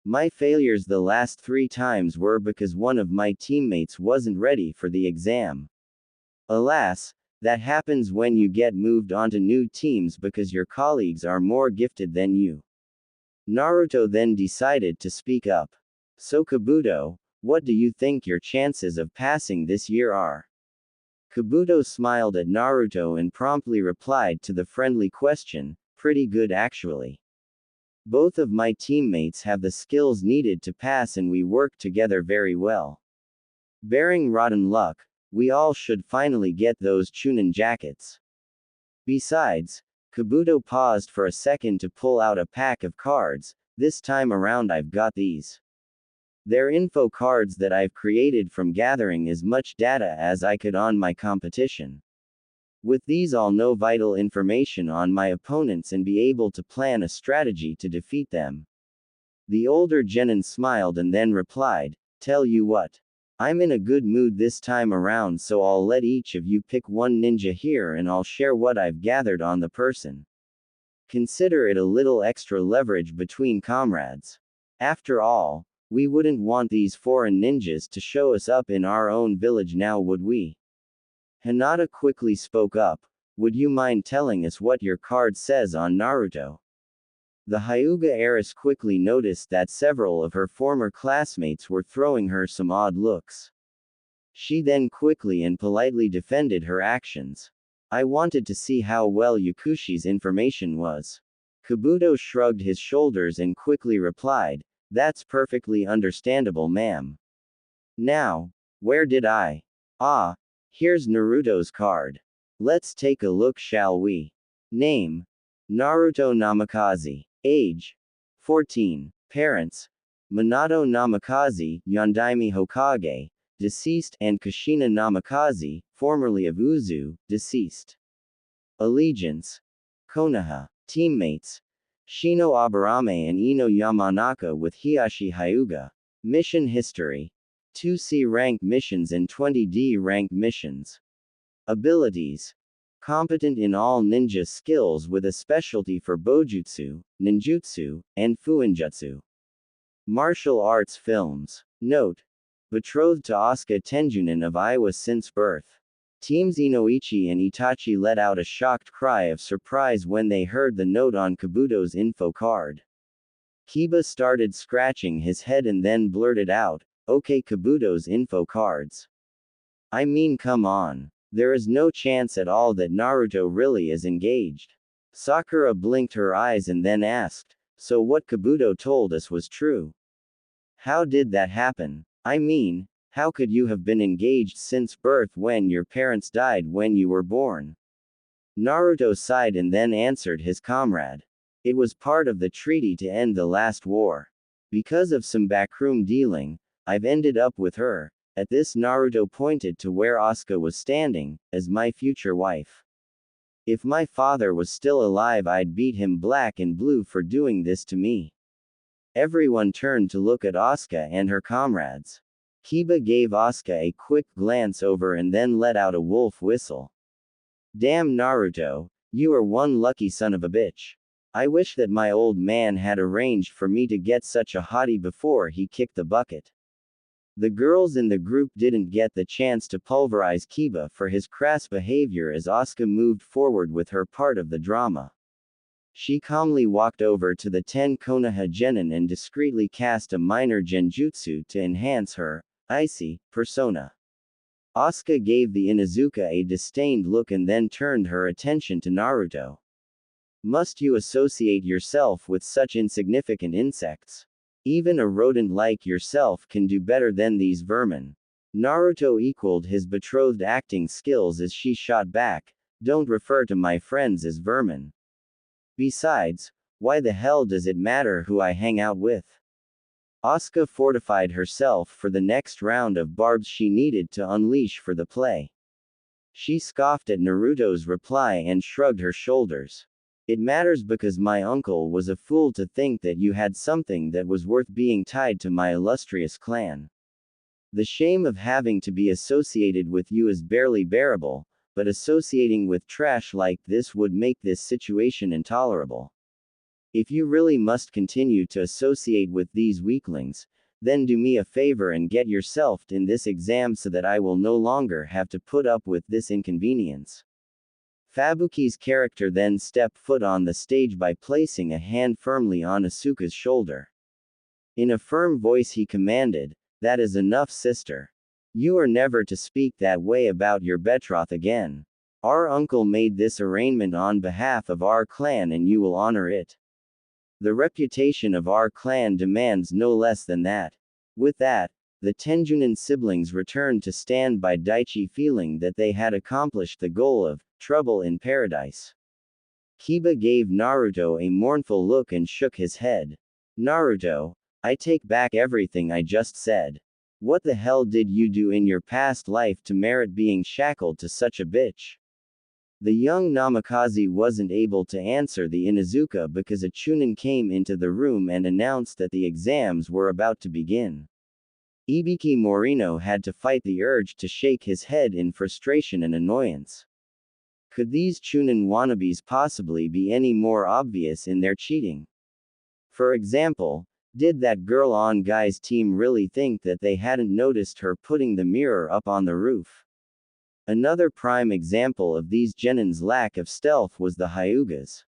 My failures the last 3 times were because one of my teammates wasn't ready for the exam. Alas, that happens when you get moved onto new teams because your colleagues are more gifted than you." Naruto then decided to speak up. "So Kabuto, what do you think your chances of passing this year are?" Kabuto smiled at Naruto and promptly replied to the friendly question, "Pretty good actually. Both of my teammates have the skills needed to pass and we work together very well. Bearing rotten luck, we all should finally get those Chunin jackets. Besides," Kabuto paused for a second to pull out a pack of cards, "this time around I've got these. They're info cards that I've created from gathering as much data as I could on my competition. With these I'll know vital information on my opponents and be able to plan a strategy to defeat them." The older genin smiled and then replied, "Tell you what. I'm in a good mood this time around, so I'll let each of you pick one ninja here and I'll share what I've gathered on the person. Consider it a little extra leverage between comrades. After all, we wouldn't want these foreign ninjas to show us up in our own village now, would we?" Hinata quickly spoke up, "Would you mind telling us what your card says on Naruto?" The Hyuga heiress quickly noticed that several of her former classmates were throwing her some odd looks. She then quickly and politely defended her actions. "I wanted to see how well Yakushi's information was." Kabuto shrugged his shoulders and quickly replied, "That's perfectly understandable, ma'am. Now, where did I? Ah, here's Naruto's card. Let's take a look, shall we? Name: Naruto Namikaze. Age: 14. Parents: Minato Namikaze, Yondaime Hokage, deceased, and Kushina Namikaze, formerly of Uzu, deceased. Allegiance: Konoha. Teammates: Shino Aburame and Ino Yamanaka with Hiyashi Hyuga. Mission history: 2C rank missions and 20D rank missions. Abilities: competent in all ninja skills with a specialty for bojutsu, ninjutsu, and fuinjutsu. Martial arts films. Note: betrothed to Asuka Tenjunin of Iowa since birth. Teams Inoichi and Itachi let out a shocked cry of surprise when they heard the note on Kabuto's info card. Kiba started scratching his head and then blurted out, "Okay, Kabuto's info cards. I mean, come on. There is no chance at all that Naruto really is engaged." Sakura blinked her eyes and then asked, "So what Kabuto told us was true? How did that happen? I mean, how could you have been engaged since birth when your parents died when you were born?" Naruto sighed and then answered his comrade. "It was part of the treaty to end the last war. Because of some backroom dealing, I've ended up with her," at this Naruto pointed to where Asuka was standing, "as my future wife. If my father was still alive I'd beat him black and blue for doing this to me." Everyone turned to look at Asuka and her comrades. Kiba gave Asuka a quick glance over and then let out a wolf whistle. "Damn Naruto, you are one lucky son of a bitch. I wish that my old man had arranged for me to get such a hottie before he kicked the bucket." The girls in the group didn't get the chance to pulverize Kiba for his crass behavior as Asuka moved forward with her part of the drama. She calmly walked over to the 10 Konoha genin and discreetly cast a minor genjutsu to enhance her icy persona. Asuka gave the Inuzuka a disdained look and then turned her attention to Naruto. "Must you associate yourself with such insignificant insects? Even a rodent like yourself can do better than these vermin. Naruto equaled his betrothed acting skills as she shot back, don't refer to my friends as vermin. Besides, why the hell does it matter who I hang out with? Asuka fortified herself for the next round of barbs she needed to unleash for the play. She scoffed at Naruto's reply and shrugged her shoulders. It matters because my uncle was a fool to think that you had something that was worth being tied to my illustrious clan. The shame of having to be associated with you is barely bearable, but associating with trash like this would make this situation intolerable. If you really must continue to associate with these weaklings, then do me a favor and get yourself in this exam so that I will no longer have to put up with this inconvenience. Fubuki's character then stepped foot on the stage by placing a hand firmly on Asuka's shoulder. In a firm voice he commanded, "That is enough, sister. You are never to speak that way about your betroth again. Our uncle made this arrangement on behalf of our clan and you will honor it. The reputation of our clan demands no less than that." With that, the Tenjunin siblings returned to stand by Daichi feeling that they had accomplished the goal of trouble in paradise. Kiba gave Naruto a mournful look and shook his head. "Naruto, I take back everything I just said. What the hell did you do in your past life to merit being shackled to such a bitch?" The young Namikaze wasn't able to answer the Inuzuka because a Chunin came into the room and announced that the exams were about to begin. Ibiki Morino had to fight the urge to shake his head in frustration and annoyance. Could these Chunin wannabes possibly be any more obvious in their cheating? For example, did that girl on Guy's team really think that they hadn't noticed her putting the mirror up on the roof? Another prime example of these genins' lack of stealth was the Hyugas.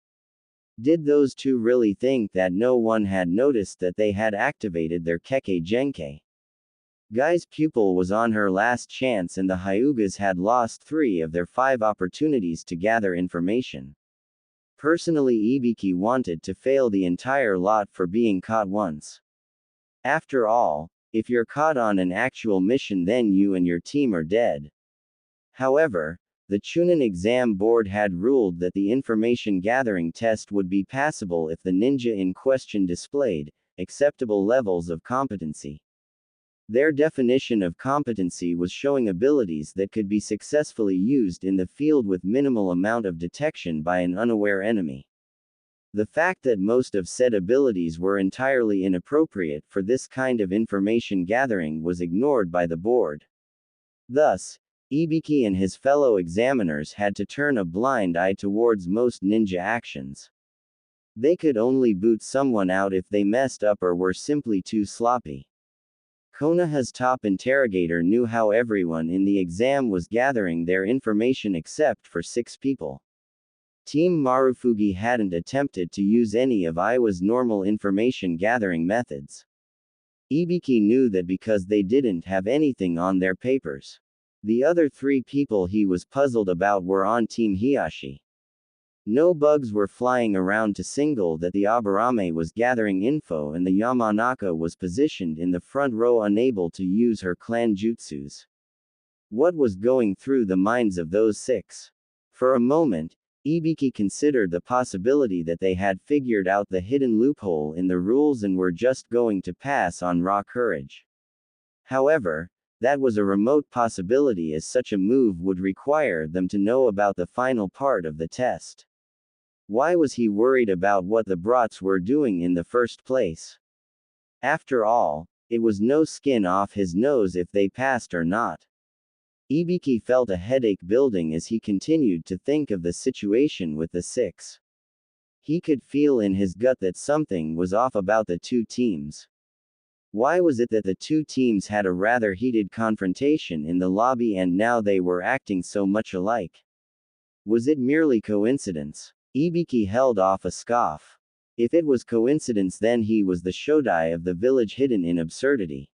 Did those two really think that no one had noticed that they had activated their Kekkei Genkai? Guy's pupil was on her last chance and the Hyugas had lost 3 of their 5 opportunities to gather information. Personally, Ibiki wanted to fail the entire lot for being caught once. After all, if you're caught on an actual mission then you and your team are dead. However, the Chunin exam board had ruled that the information gathering test would be passable if the ninja in question displayed acceptable levels of competency. Their definition of competency was showing abilities that could be successfully used in the field with minimal amount of detection by an unaware enemy. The fact that most of said abilities were entirely inappropriate for this kind of information gathering was ignored by the board. Thus, Ibiki and his fellow examiners had to turn a blind eye towards most ninja actions. They could only boot someone out if they messed up or were simply too sloppy. Konoha's top interrogator knew how everyone in the exam was gathering their information except for 6 people. Team Marufuji hadn't attempted to use any of Iwa's normal information gathering methods. Ibiki knew that because they didn't have anything on their papers. The other 3 people he was puzzled about were on Team Hiyashi. No bugs were flying around to signal that the Aburame was gathering info and the Yamanaka was positioned in the front row unable to use her clan jutsus. What was going through the minds of those 6? For a moment, Ibiki considered the possibility that they had figured out the hidden loophole in the rules and were just going to pass on raw courage. However, that was a remote possibility as such a move would require them to know about the final part of the test. Why was he worried about what the brats were doing in the first place? After all, it was no skin off his nose if they passed or not. Ibiki felt a headache building as he continued to think of the situation with the 6. He could feel in his gut that something was off about the 2 teams. Why was it that the 2 teams had a rather heated confrontation in the lobby and now they were acting so much alike? Was it merely coincidence? Ibiki held off a scoff. If it was coincidence then he was the Shodai of the village hidden in absurdity.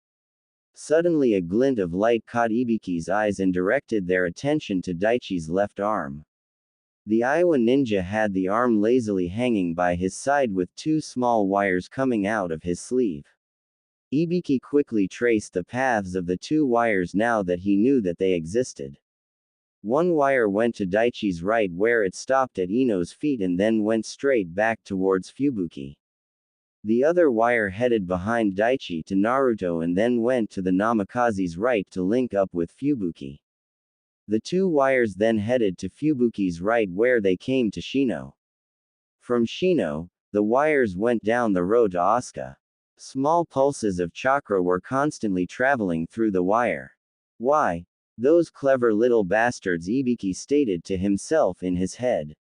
Suddenly a glint of light caught Ibiki's eyes and directed their attention to Daichi's left arm. The Iowa ninja had the arm lazily hanging by his side with 2 small wires coming out of his sleeve. Ibiki quickly traced the paths of the two wires now that he knew that they existed. One wire went to Daichi's right where it stopped at Ino's feet and then went straight back towards Fubuki. The other wire headed behind Daichi to Naruto and then went to the Namikaze's right to link up with Fubuki. The two wires then headed to Fubuki's right where they came to Shino. From Shino, the wires went down the road to Asuka. Small pulses of chakra were constantly traveling through the wire. Why? Those clever little bastards, Ibiki stated to himself in his head.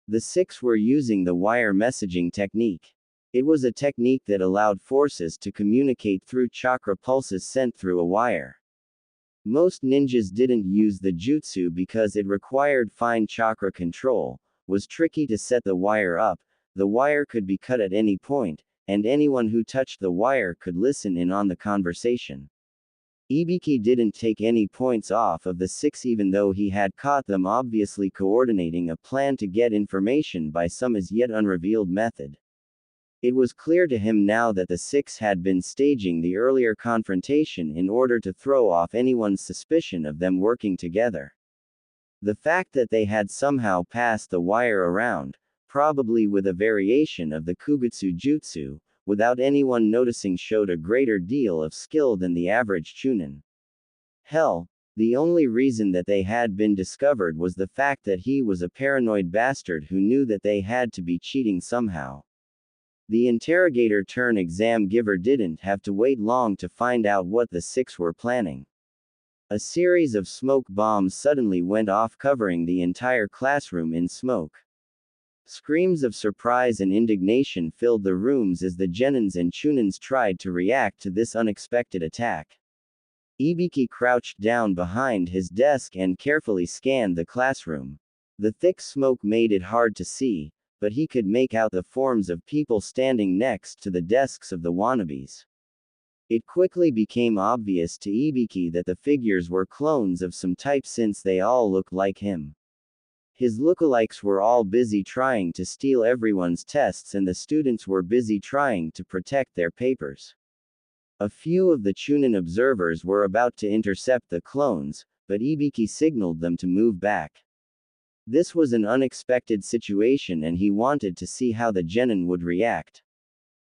The six were using the wire messaging technique. It was a technique that allowed forces to communicate through chakra pulses sent through a wire. Most ninjas didn't use the jutsu because it required fine chakra control, was tricky to set the wire up, the wire could be cut at any point, and anyone who touched the wire could listen in on the conversation. Ibiki didn't take any points off of the six even though he had caught them obviously coordinating a plan to get information by some as yet unrevealed method. It was clear to him now that the six had been staging the earlier confrontation in order to throw off anyone's suspicion of them working together. The fact that they had somehow passed the wire around, probably with a variation of the Kugutsu Jutsu, without anyone noticing showed a greater deal of skill than the average Chunin. Hell, the only reason that they had been discovered was the fact that he was a paranoid bastard who knew that they had to be cheating somehow. The interrogator-turn-exam giver didn't have to wait long to find out what the six were planning. A series of smoke bombs suddenly went off covering the entire classroom in smoke. Screams of surprise and indignation filled the rooms as the genins and chunins tried to react to this unexpected attack. Ibiki crouched down behind his desk and carefully scanned the classroom. The thick smoke made it hard to see, but he could make out the forms of people standing next to the desks of the wannabes. It quickly became obvious to Ibiki that the figures were clones of some type since they all looked like him. His lookalikes were all busy trying to steal everyone's tests and the students were busy trying to protect their papers. A few of the Chunin observers were about to intercept the clones, but Ibiki signaled them to move back. This was an unexpected situation and he wanted to see how the genin would react.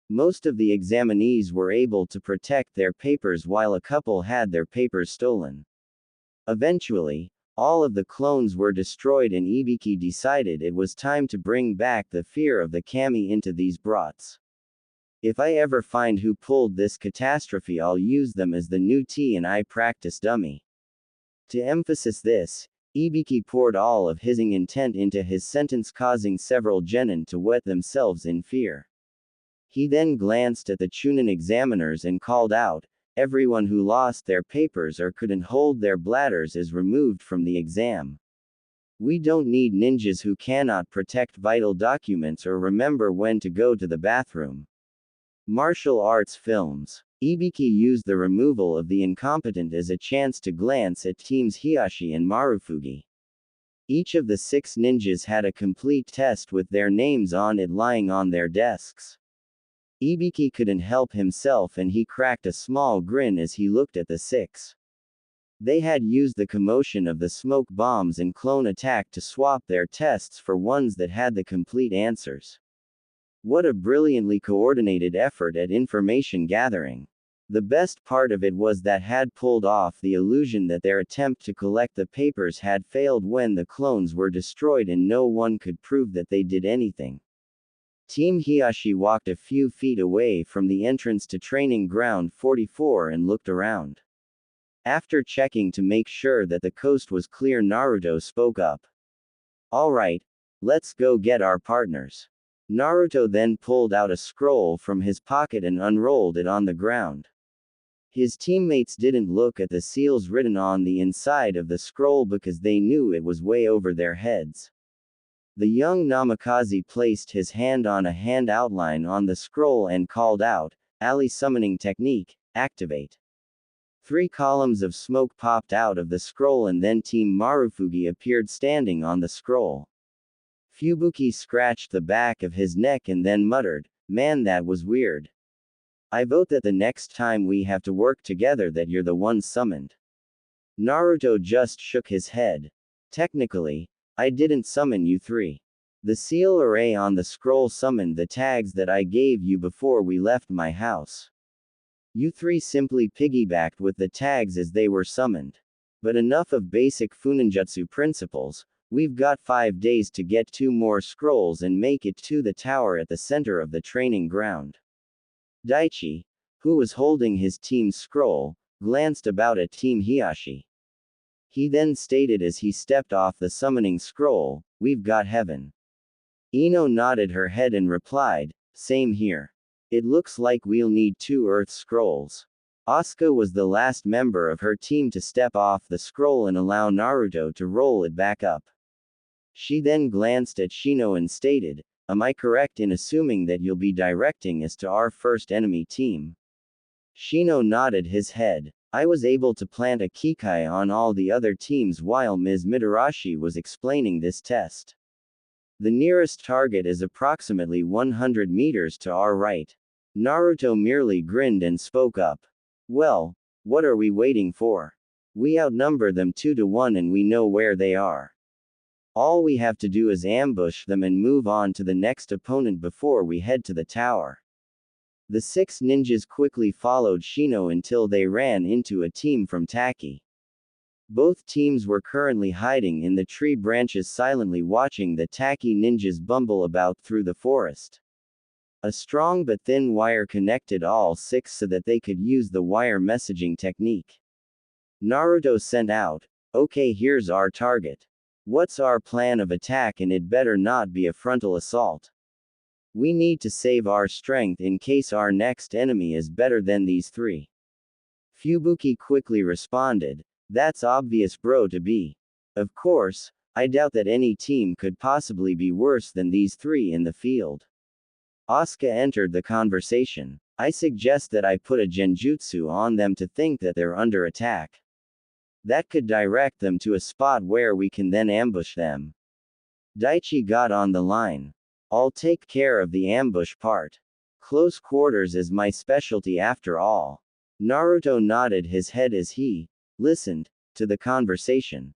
Most of the examinees were able to protect their papers while a couple had their papers stolen. Eventually, all of the clones were destroyed and Ibiki decided it was time to bring back the fear of the kami into these brats. If I ever find who pulled this catastrophe, I'll use them as the new T&I practice dummy. To emphasize this, Ibiki poured all of his intent into his sentence, causing several genin to wet themselves in fear. He then glanced at the Chunin examiners and called out, "Everyone who lost their papers or couldn't hold their bladders is removed from the exam. We don't need ninjas who cannot protect vital documents or remember when to go to the bathroom." Martial arts films. Ibiki used the removal of the incompetent as a chance to glance at teams Hiashi and Marufugi. Each of the six ninjas had a complete test with their names on it lying on their desks. Ibiki couldn't help himself and he cracked a small grin as he looked at the six. They had used the commotion of the smoke bombs and clone attack to swap their tests for ones that had the complete answers. What a brilliantly coordinated effort at information gathering. The best part of it was that had pulled off the illusion that their attempt to collect the papers had failed when the clones were destroyed and no one could prove that they did anything. Team Hiashi walked a few feet away from the entrance to Training Ground 44 and looked around. After checking to make sure that the coast was clear, Naruto spoke up. "All right, let's go get our partners." Naruto then pulled out a scroll from his pocket and unrolled it on the ground. His teammates didn't look at the seals written on the inside of the scroll because they knew it was way over their heads. The young Namikaze placed his hand on a hand outline on the scroll and called out, "Ali summoning technique, activate." 3 columns of smoke popped out of the scroll and then Team Marufugi appeared standing on the scroll. Fubuki scratched the back of his neck and then muttered, "Man, that was weird." I vote that the next time we have to work together that you're the one summoned. Naruto just shook his head. Technically, I didn't summon you three. The seal array on the scroll summoned the tags that I gave you before we left my house. You three simply piggybacked with the tags as they were summoned. But enough of basic Funinjutsu principles, we've got 5 days to get 2 more scrolls and make it to the tower at the center of the training ground. Daichi, who was holding his team's scroll, glanced about at Team Hiashi. He then stated as he stepped off the summoning scroll, "We've got heaven." Ino nodded her head and replied, "Same here. It looks like we'll need 2 earth scrolls." Asuka was the last member of her team to step off the scroll and allow Naruto to roll it back up. She then glanced at Shino and stated, "Am I correct in assuming that you'll be directing us to our first enemy team?" Shino nodded his head. "I was able to plant a Kikai on all the other teams while Ms. Midarashi was explaining this test. The nearest target is approximately 100 meters to our right." Naruto merely grinned and spoke up. "Well, what are we waiting for? We outnumber them 2 to 1 and we know where they are. All we have to do is ambush them and move on to the next opponent before we head to the tower." The 6 ninjas quickly followed Shino until they ran into a team from Taki. Both teams were currently hiding in the tree branches silently watching the Taki ninjas bumble about through the forest. A strong but thin wire connected all 6 so that they could use the wire messaging technique. Naruto sent out, "Okay, here's our target. What's our plan of attack, and it better not be a frontal assault. We need to save our strength in case our next enemy is better than these 3. Fubuki quickly responded, "That's obvious bro to be. Of course, I doubt that any team could possibly be worse than these 3 in the field." Asuka entered the conversation. "I suggest that I put a genjutsu on them to think that they're under attack. That could direct them to a spot where we can then ambush them." Daichi got on the line. "I'll take care of the ambush part. Close quarters is my specialty after all." Naruto nodded his head as he listened to the conversation.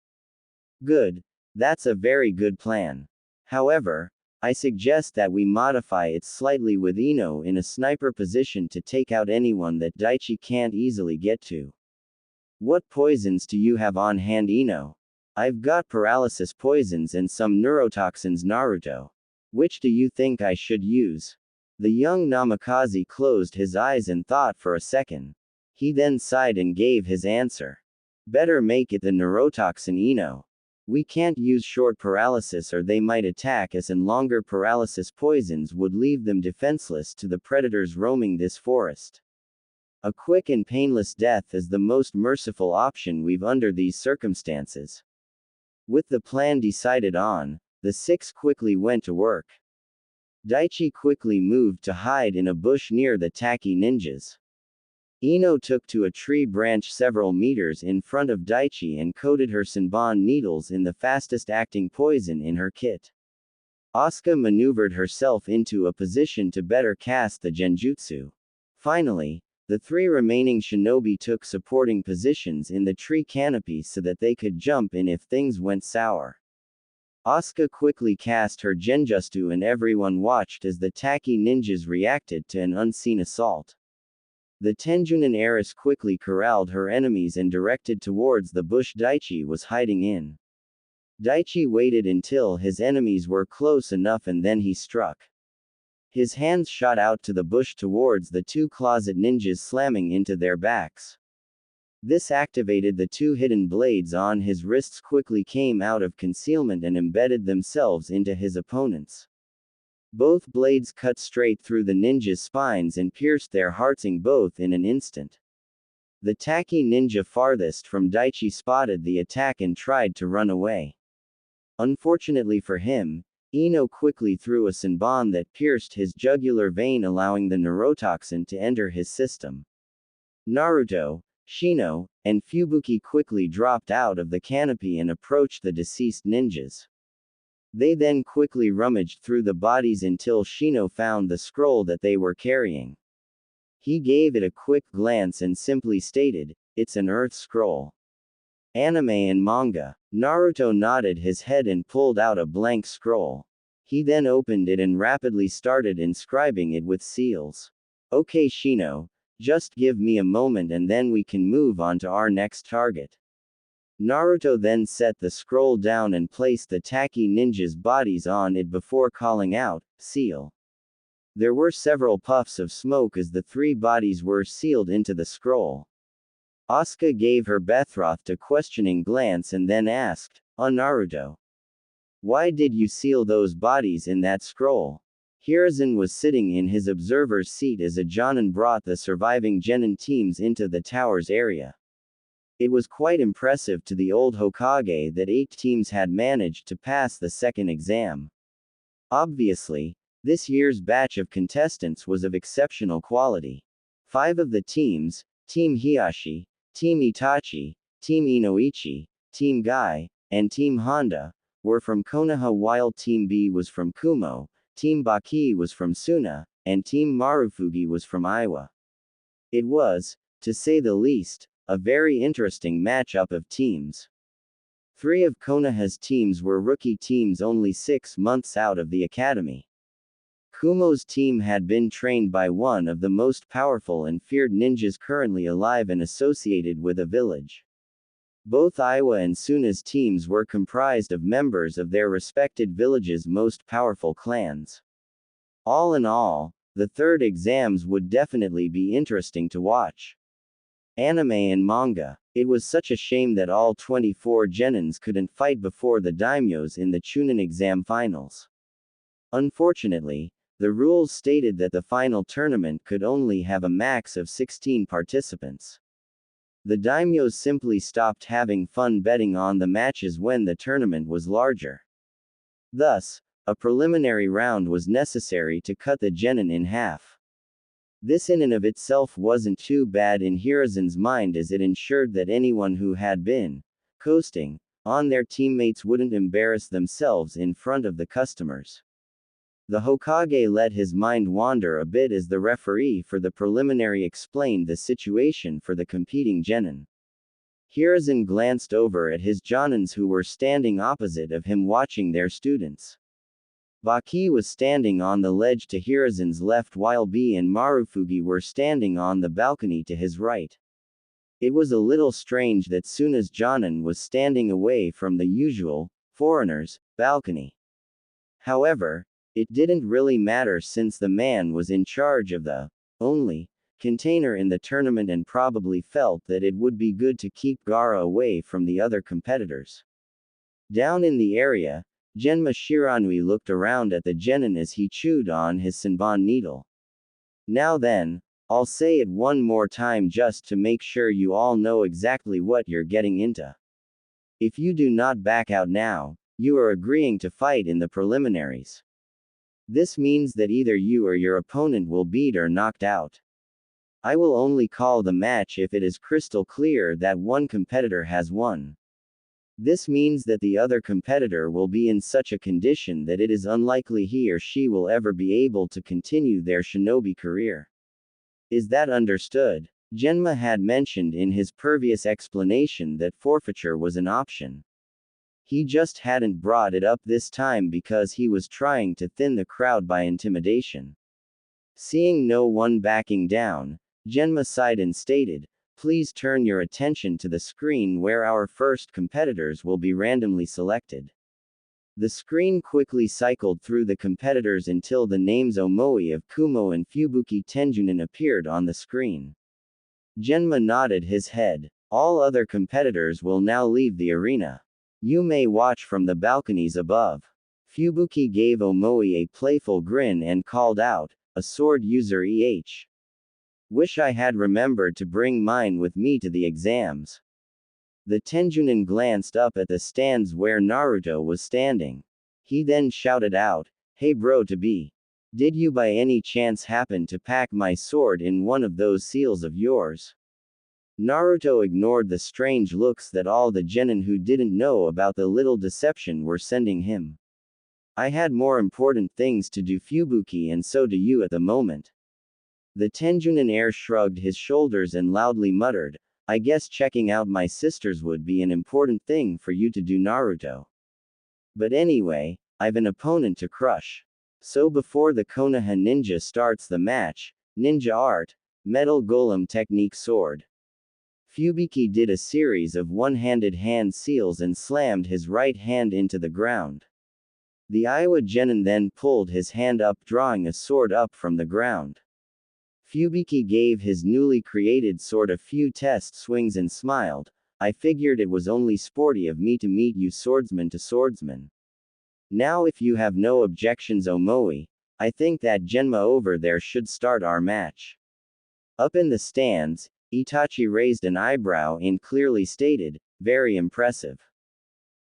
"Good. That's a very good plan. However, I suggest that we modify it slightly with Ino in a sniper position to take out anyone that Daichi can't easily get to." "What poisons do you have on hand, Ino?" "I've got paralysis poisons and some neurotoxins, Naruto. Which do you think I should use?" The young Namikaze closed his eyes and thought for a second. He then sighed and gave his answer. "Better make it the neurotoxin, Ino. We can't use short paralysis or they might attack us, and longer paralysis poisons would leave them defenseless to the predators roaming this forest. A quick and painless death is the most merciful option we've under these circumstances." With the plan decided on, the 6 quickly went to work. Daichi quickly moved to hide in a bush near the Taki ninjas. Ino took to a tree branch several meters in front of Daichi and coated her Senbon needles in the fastest acting poison in her kit. Asuka maneuvered herself into a position to better cast the genjutsu. Finally, the 3 remaining shinobi took supporting positions in the tree canopy so that they could jump in if things went sour. Asuka quickly cast her genjutsu and everyone watched as the Taki ninjas reacted to an unseen assault. The Tenjunin heiress quickly corralled her enemies and directed towards the bush Daichi was hiding in. Daichi waited until his enemies were close enough and then he struck. His hands shot out to the bush towards the 2 closet ninjas, slamming into their backs. This activated the 2 hidden blades on his wrists quickly came out of concealment and embedded themselves into his opponents. Both blades cut straight through the ninjas' spines and pierced their hearts both in an instant. The Taki ninja farthest from Daichi spotted the attack and tried to run away. Unfortunately for him, Ino quickly threw a Senbon that pierced his jugular vein, allowing the neurotoxin to enter his system. Naruto, Shino, and Fubuki quickly dropped out of the canopy and approached the deceased ninjas. They then quickly rummaged through the bodies until Shino found the scroll that they were carrying. He gave it a quick glance and simply stated, "It's an Earth Scroll." Anime and manga. Naruto nodded his head and pulled out a blank scroll. He then opened it and rapidly started inscribing it with seals. "Okay Shino, just give me a moment and then we can move on to our next target." Naruto then set the scroll down and placed the Taki ninjas' bodies on it before calling out, "Seal." There were several puffs of smoke as the three bodies were sealed into the scroll. Asuka gave her Bethroth a questioning glance and then asked, Naruto, why did you seal those bodies in that scroll?" Hiruzen was sitting in his observer's seat as a Jonin brought the surviving genin teams into the tower's area. It was quite impressive to the old Hokage that 8 teams had managed to pass the second exam. Obviously, this year's batch of contestants was of exceptional quality. 5 of the teams, Team Hiashi, Team Itachi, Team Inoichi, Team Gai, and Team Honda, were from Konoha while Team B was from Kumo, Team Baki was from Suna, and Team Marufuji was from Iwa. It was, to say the least, a very interesting matchup of teams. 3 of Konoha's teams were rookie teams only 6 months out of the academy. Kumo's team had been trained by one of the most powerful and feared ninjas currently alive and associated with a village. Both Iwa and Suna's teams were comprised of members of their respected villages' most powerful clans. All in all, the third exams would definitely be interesting to watch. Anime and manga. It was such a shame that all 24 genins couldn't fight before the daimyos in the Chunin exam finals. Unfortunately, the rules stated that the final tournament could only have a max of 16 participants. The daimyos simply stopped having fun betting on the matches when the tournament was larger. Thus, a preliminary round was necessary to cut the genin in half. This in and of itself wasn't too bad in Hiruzen's mind as it ensured that anyone who had been coasting on their teammates wouldn't embarrass themselves in front of the customers. The Hokage let his mind wander a bit as the referee for the preliminary explained the situation for the competing genin. Hiruzen glanced over at his jonins who were standing opposite of him watching their students. Baki was standing on the ledge to Hiruzen's left while B and Marufuji were standing on the balcony to his right. It was a little strange that Suna's jonin was standing away from the usual, foreigners, balcony. However, it didn't really matter since the man was in charge of the only container in the tournament and probably felt that it would be good to keep Gaara away from the other competitors. Down in the area, Genma Shiranui looked around at the genin as he chewed on his Senbon needle. "Now then, I'll say it one more time just to make sure you all know exactly what you're getting into. If you do not back out now, you are agreeing to fight in the preliminaries. This means that either you or your opponent will beat or knocked out. I will only call the match if it is crystal clear that one competitor has won. This means that the other competitor will be in such a condition that it is unlikely he or she will ever be able to continue their shinobi career. Is that understood?" Genma had mentioned in his previous explanation that forfeiture was an option. He just hadn't brought it up this time because he was trying to thin the crowd by intimidation. Seeing no one backing down, Genma sighed and stated, "Please turn your attention to the screen where our first competitors will be randomly selected." The screen quickly cycled through the competitors until the names Omoi of Kumo and Fubuki Tenjunin appeared on the screen. Genma nodded his head. "All other competitors will now leave the arena. You may watch from the balconies above." Fubuki gave Omoi a playful grin and called out, "A sword user EH. Wish I had remembered to bring mine with me to the exams." The Tenjunin glanced up at the stands where Naruto was standing. He then shouted out, "Hey bro to be. Did you by any chance happen to pack my sword in one of those seals of yours?" Naruto ignored the strange looks that all the genin who didn't know about the little deception were sending him. "I had more important things to do Fubuki and so do you at the moment." The Tenjunin heir shrugged his shoulders and loudly muttered, I guess checking out my sisters would be an important thing for you to do, Naruto. But anyway, I've an opponent to crush. So before the Konoha ninja starts the match, ninja art, metal golem technique sword. Fubiki did a series of one-handed hand seals and slammed his right hand into the ground. The Iowa genin then pulled his hand up, drawing a sword up from the ground. Fubiki gave his newly created sword a few test swings and smiled. I figured it was only sporty of me to meet you swordsman to swordsman. Now if you have no objections, Omoi, I think that Genma over there should start our match. Up in the stands, Itachi raised an eyebrow and clearly stated, very impressive.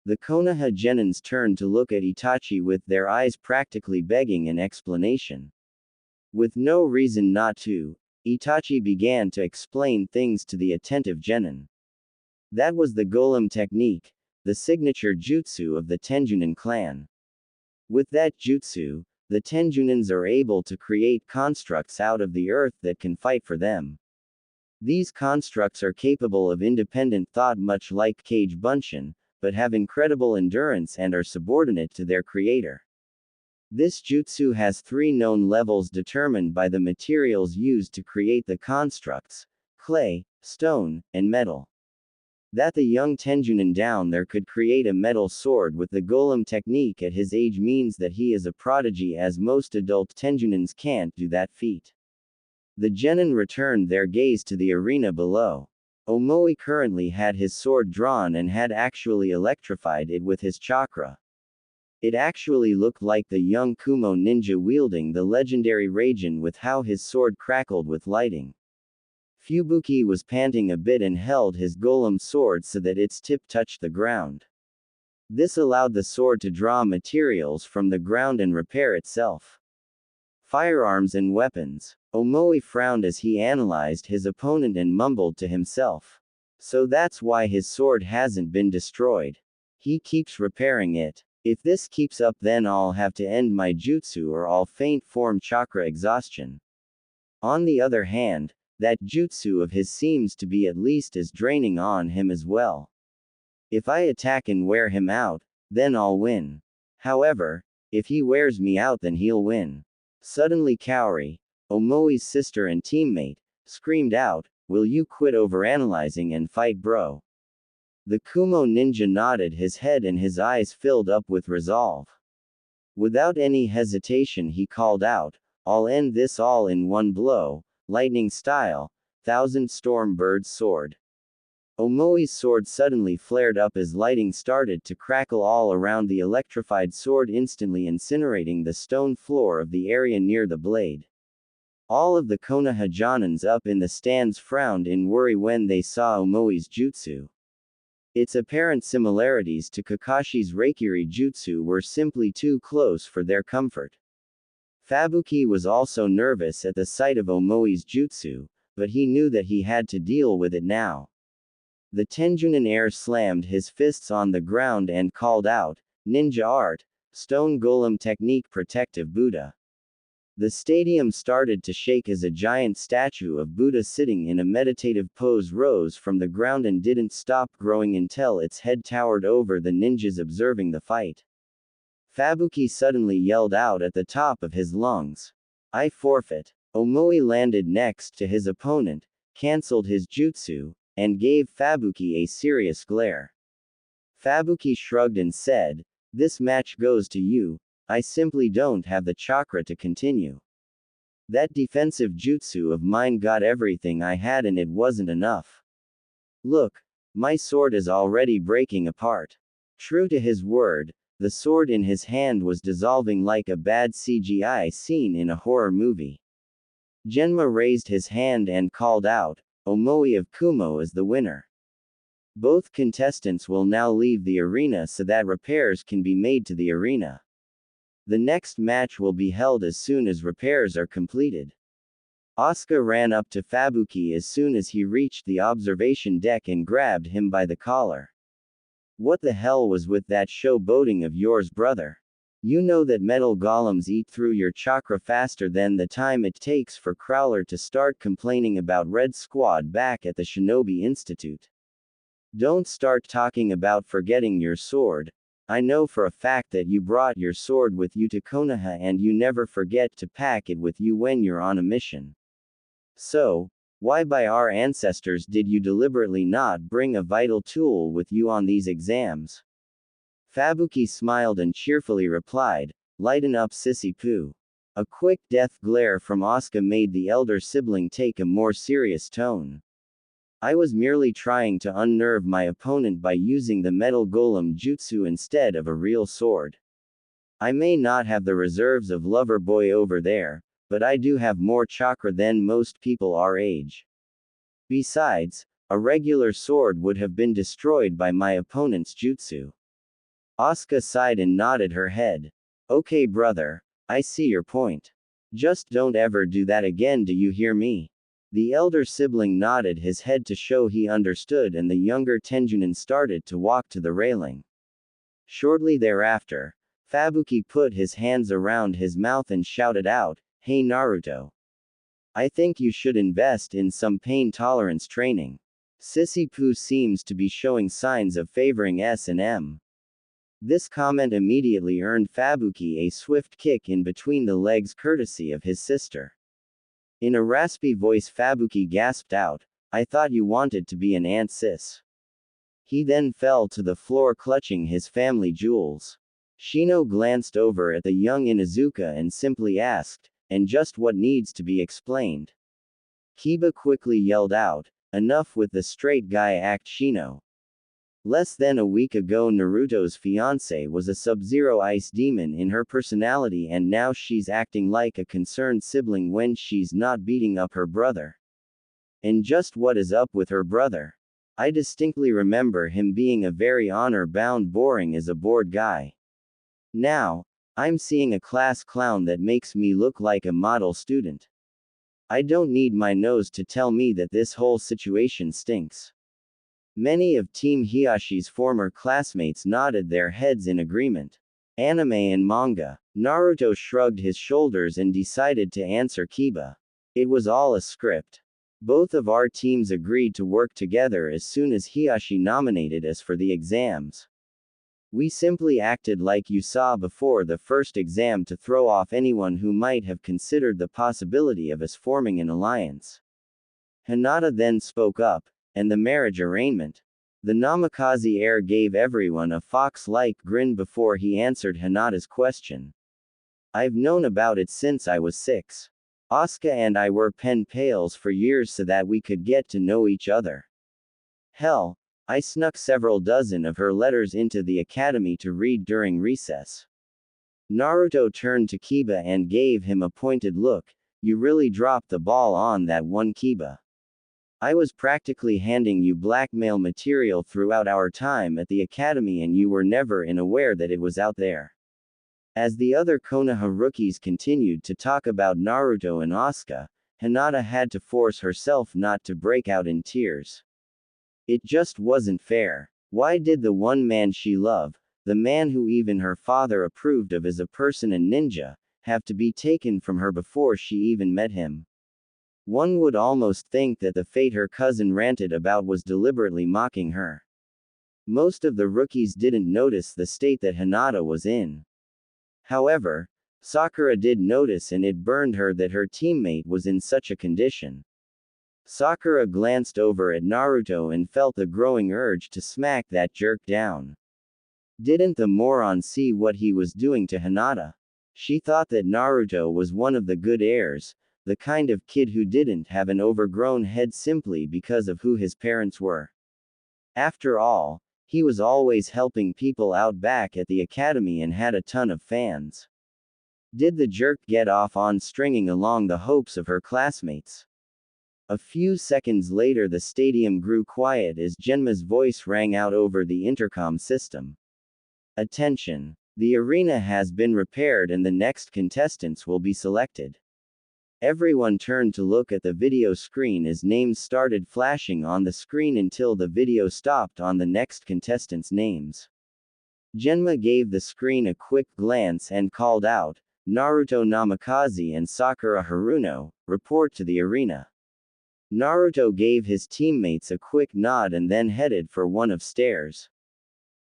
The Konoha genins turned to look at Itachi with their eyes practically begging an explanation. With no reason not to, Itachi began to explain things to the attentive genin. That was the golem technique, the signature jutsu of the Tenjunin clan. With that jutsu, the Tenjunins are able to create constructs out of the earth that can fight for them. These constructs are capable of independent thought much like Kage Bunshin, but have incredible endurance and are subordinate to their creator. This jutsu has 3 known levels determined by the materials used to create the constructs: clay, stone, and metal. That the young Tenjunin down there could create a metal sword with the golem technique at his age means that he is a prodigy, as most adult Tenjunins can't do that feat. The genin returned their gaze to the arena below. Omoi currently had his sword drawn and had actually electrified it with his chakra. It actually looked like the young Kumo ninja wielding the legendary Raijin with how his sword crackled with lighting. Fubuki was panting a bit and held his golem sword so that its tip touched the ground. This allowed the sword to draw materials from the ground and repair itself. Firearms and weapons. Omoi frowned as he analyzed his opponent and mumbled to himself. So that's why his sword hasn't been destroyed. He keeps repairing it. If this keeps up, then I'll have to end my jutsu or I'll faint from chakra exhaustion. On the other hand, that jutsu of his seems to be at least as draining on him as well. If I attack and wear him out, then I'll win. However, if he wears me out, then he'll win. Suddenly Kaori, Omoi's sister and teammate, screamed out, will you quit overanalyzing and fight, bro? The Kumo ninja nodded his head and his eyes filled up with resolve. Without any hesitation he called out, I'll end this all in one blow, lightning style, Thousand Storm Bird's sword. Omoi's sword suddenly flared up as lighting started to crackle all around the electrified sword, instantly incinerating the stone floor of the area near the blade. All of the Konoha Jonins up in the stands frowned in worry when they saw Omoi's jutsu. Its apparent similarities to Kakashi's Reikiri jutsu were simply too close for their comfort. Fubuki was also nervous at the sight of Omoi's jutsu, but he knew that he had to deal with it now. The Tenjunin heir slammed his fists on the ground and called out, Ninja art, stone golem technique, protective Buddha. The stadium started to shake as a giant statue of Buddha sitting in a meditative pose rose from the ground and didn't stop growing until its head towered over the ninjas observing the fight. Fubuki suddenly yelled out at the top of his lungs, I forfeit. Omoi landed next to his opponent, cancelled his jutsu, and gave Fubuki a serious glare. Fubuki shrugged and said, this match goes to you. I simply don't have the chakra to continue. That defensive jutsu of mine got everything I had and it wasn't enough. Look, my sword is already breaking apart. True to his word, the sword in his hand was dissolving like a bad CGI scene in a horror movie. Genma raised his hand and called out, Omoi of Kumo is the winner. Both contestants will now leave the arena so that repairs can be made to the arena. The next match will be held as soon as repairs are completed. Asuka ran up to Fubuki as soon as he reached the observation deck and grabbed him by the collar. What the hell was with that showboating of yours, brother? You know that metal golems eat through your chakra faster than the time it takes for Crowler to start complaining about Red Squad back at the Shinobi Institute. Don't start talking about forgetting your sword. I know for a fact that you brought your sword with you to Konoha and you never forget to pack it with you when you're on a mission. So, why by our ancestors did you deliberately not bring a vital tool with you on these exams? Fabuki smiled and cheerfully replied, "Lighten up, Sissy Poo." A quick death glare from Asuka made the elder sibling take a more serious tone. I was merely trying to unnerve my opponent by using the metal golem jutsu instead of a real sword. I may not have the reserves of Lover Boy over there, but I do have more chakra than most people our age. Besides, a regular sword would have been destroyed by my opponent's jutsu. Asuka sighed and nodded her head. Okay, brother, I see your point. Just don't ever do that again, do you hear me? The elder sibling nodded his head to show he understood, and the younger Tenjunin started to walk to the railing. Shortly thereafter, Fabuki put his hands around his mouth and shouted out, "Hey Naruto. I think you should invest in some pain tolerance training. Sissy Poo seems to be showing signs of favoring S&M." This comment immediately earned Fabuki a swift kick in between the legs courtesy of his sister. In a raspy voice Fabuki gasped out, "I thought you wanted to be an aunt, sis." He then fell to the floor clutching his family jewels. Shino glanced over at the young Inuzuka and simply asked, "And just what needs to be explained?" Kiba quickly yelled out, "Enough with the straight guy act, Shino. Less than a week ago Naruto's fiancée was a Sub-Zero ice demon in her personality, and now she's acting like a concerned sibling when she's not beating up her brother. And just what is up with her brother? I distinctly remember him being a very honor-bound, boring as a bored guy. Now, I'm seeing a class clown that makes me look like a model student. I don't need my nose to tell me that this whole situation stinks." Many of Team Hiyashi's former classmates nodded their heads in agreement. Anime and manga. Naruto shrugged his shoulders and decided to answer Kiba. It was all a script. Both of our teams agreed to work together as soon as Hiyashi nominated us for the exams. We simply acted like you saw before the first exam to throw off anyone who might have considered the possibility of us forming an alliance. Hinata then spoke up, "And the marriage arrangement?" The Namikaze heir gave everyone a fox-like grin before he answered Hinata's question. "I've known about it since I was 6. Asuka and I were pen pals for years so that we could get to know each other. Hell, I snuck several dozen of her letters into the academy to read during recess." Naruto turned to Kiba and gave him a pointed look. "You really dropped the ball on that one, Kiba. I was practically handing you blackmail material throughout our time at the academy and you were never aware that it was out there." As the other Konoha rookies continued to talk about Naruto and Asuka, Hinata had to force herself not to break out in tears. It just wasn't fair. Why did the one man she loved, the man who even her father approved of as a person and ninja, have to be taken from her before she even met him? One would almost think that the fate her cousin ranted about was deliberately mocking her. Most of the rookies didn't notice the state that Hinata was in. However, Sakura did notice, and it burned her that her teammate was in such a condition. Sakura glanced over at Naruto and felt the growing urge to smack that jerk down. Didn't the moron see what he was doing to Hinata? She thought that Naruto was one of the good heirs, the kind of kid who didn't have an overgrown head simply because of who his parents were. After all, he was always helping people out back at the academy and had a ton of fans. Did the jerk get off on stringing along the hopes of her classmates? A few seconds later the stadium grew quiet as Genma's voice rang out over the intercom system. "Attention! The arena has been repaired and the next contestants will be selected." Everyone turned to look at the video screen as names started flashing on the screen until the video stopped on the next contestants' names. Genma gave the screen a quick glance and called out, "Naruto Namikaze and Sakura Haruno, report to the arena." Naruto gave his teammates a quick nod and then headed for one of stairs.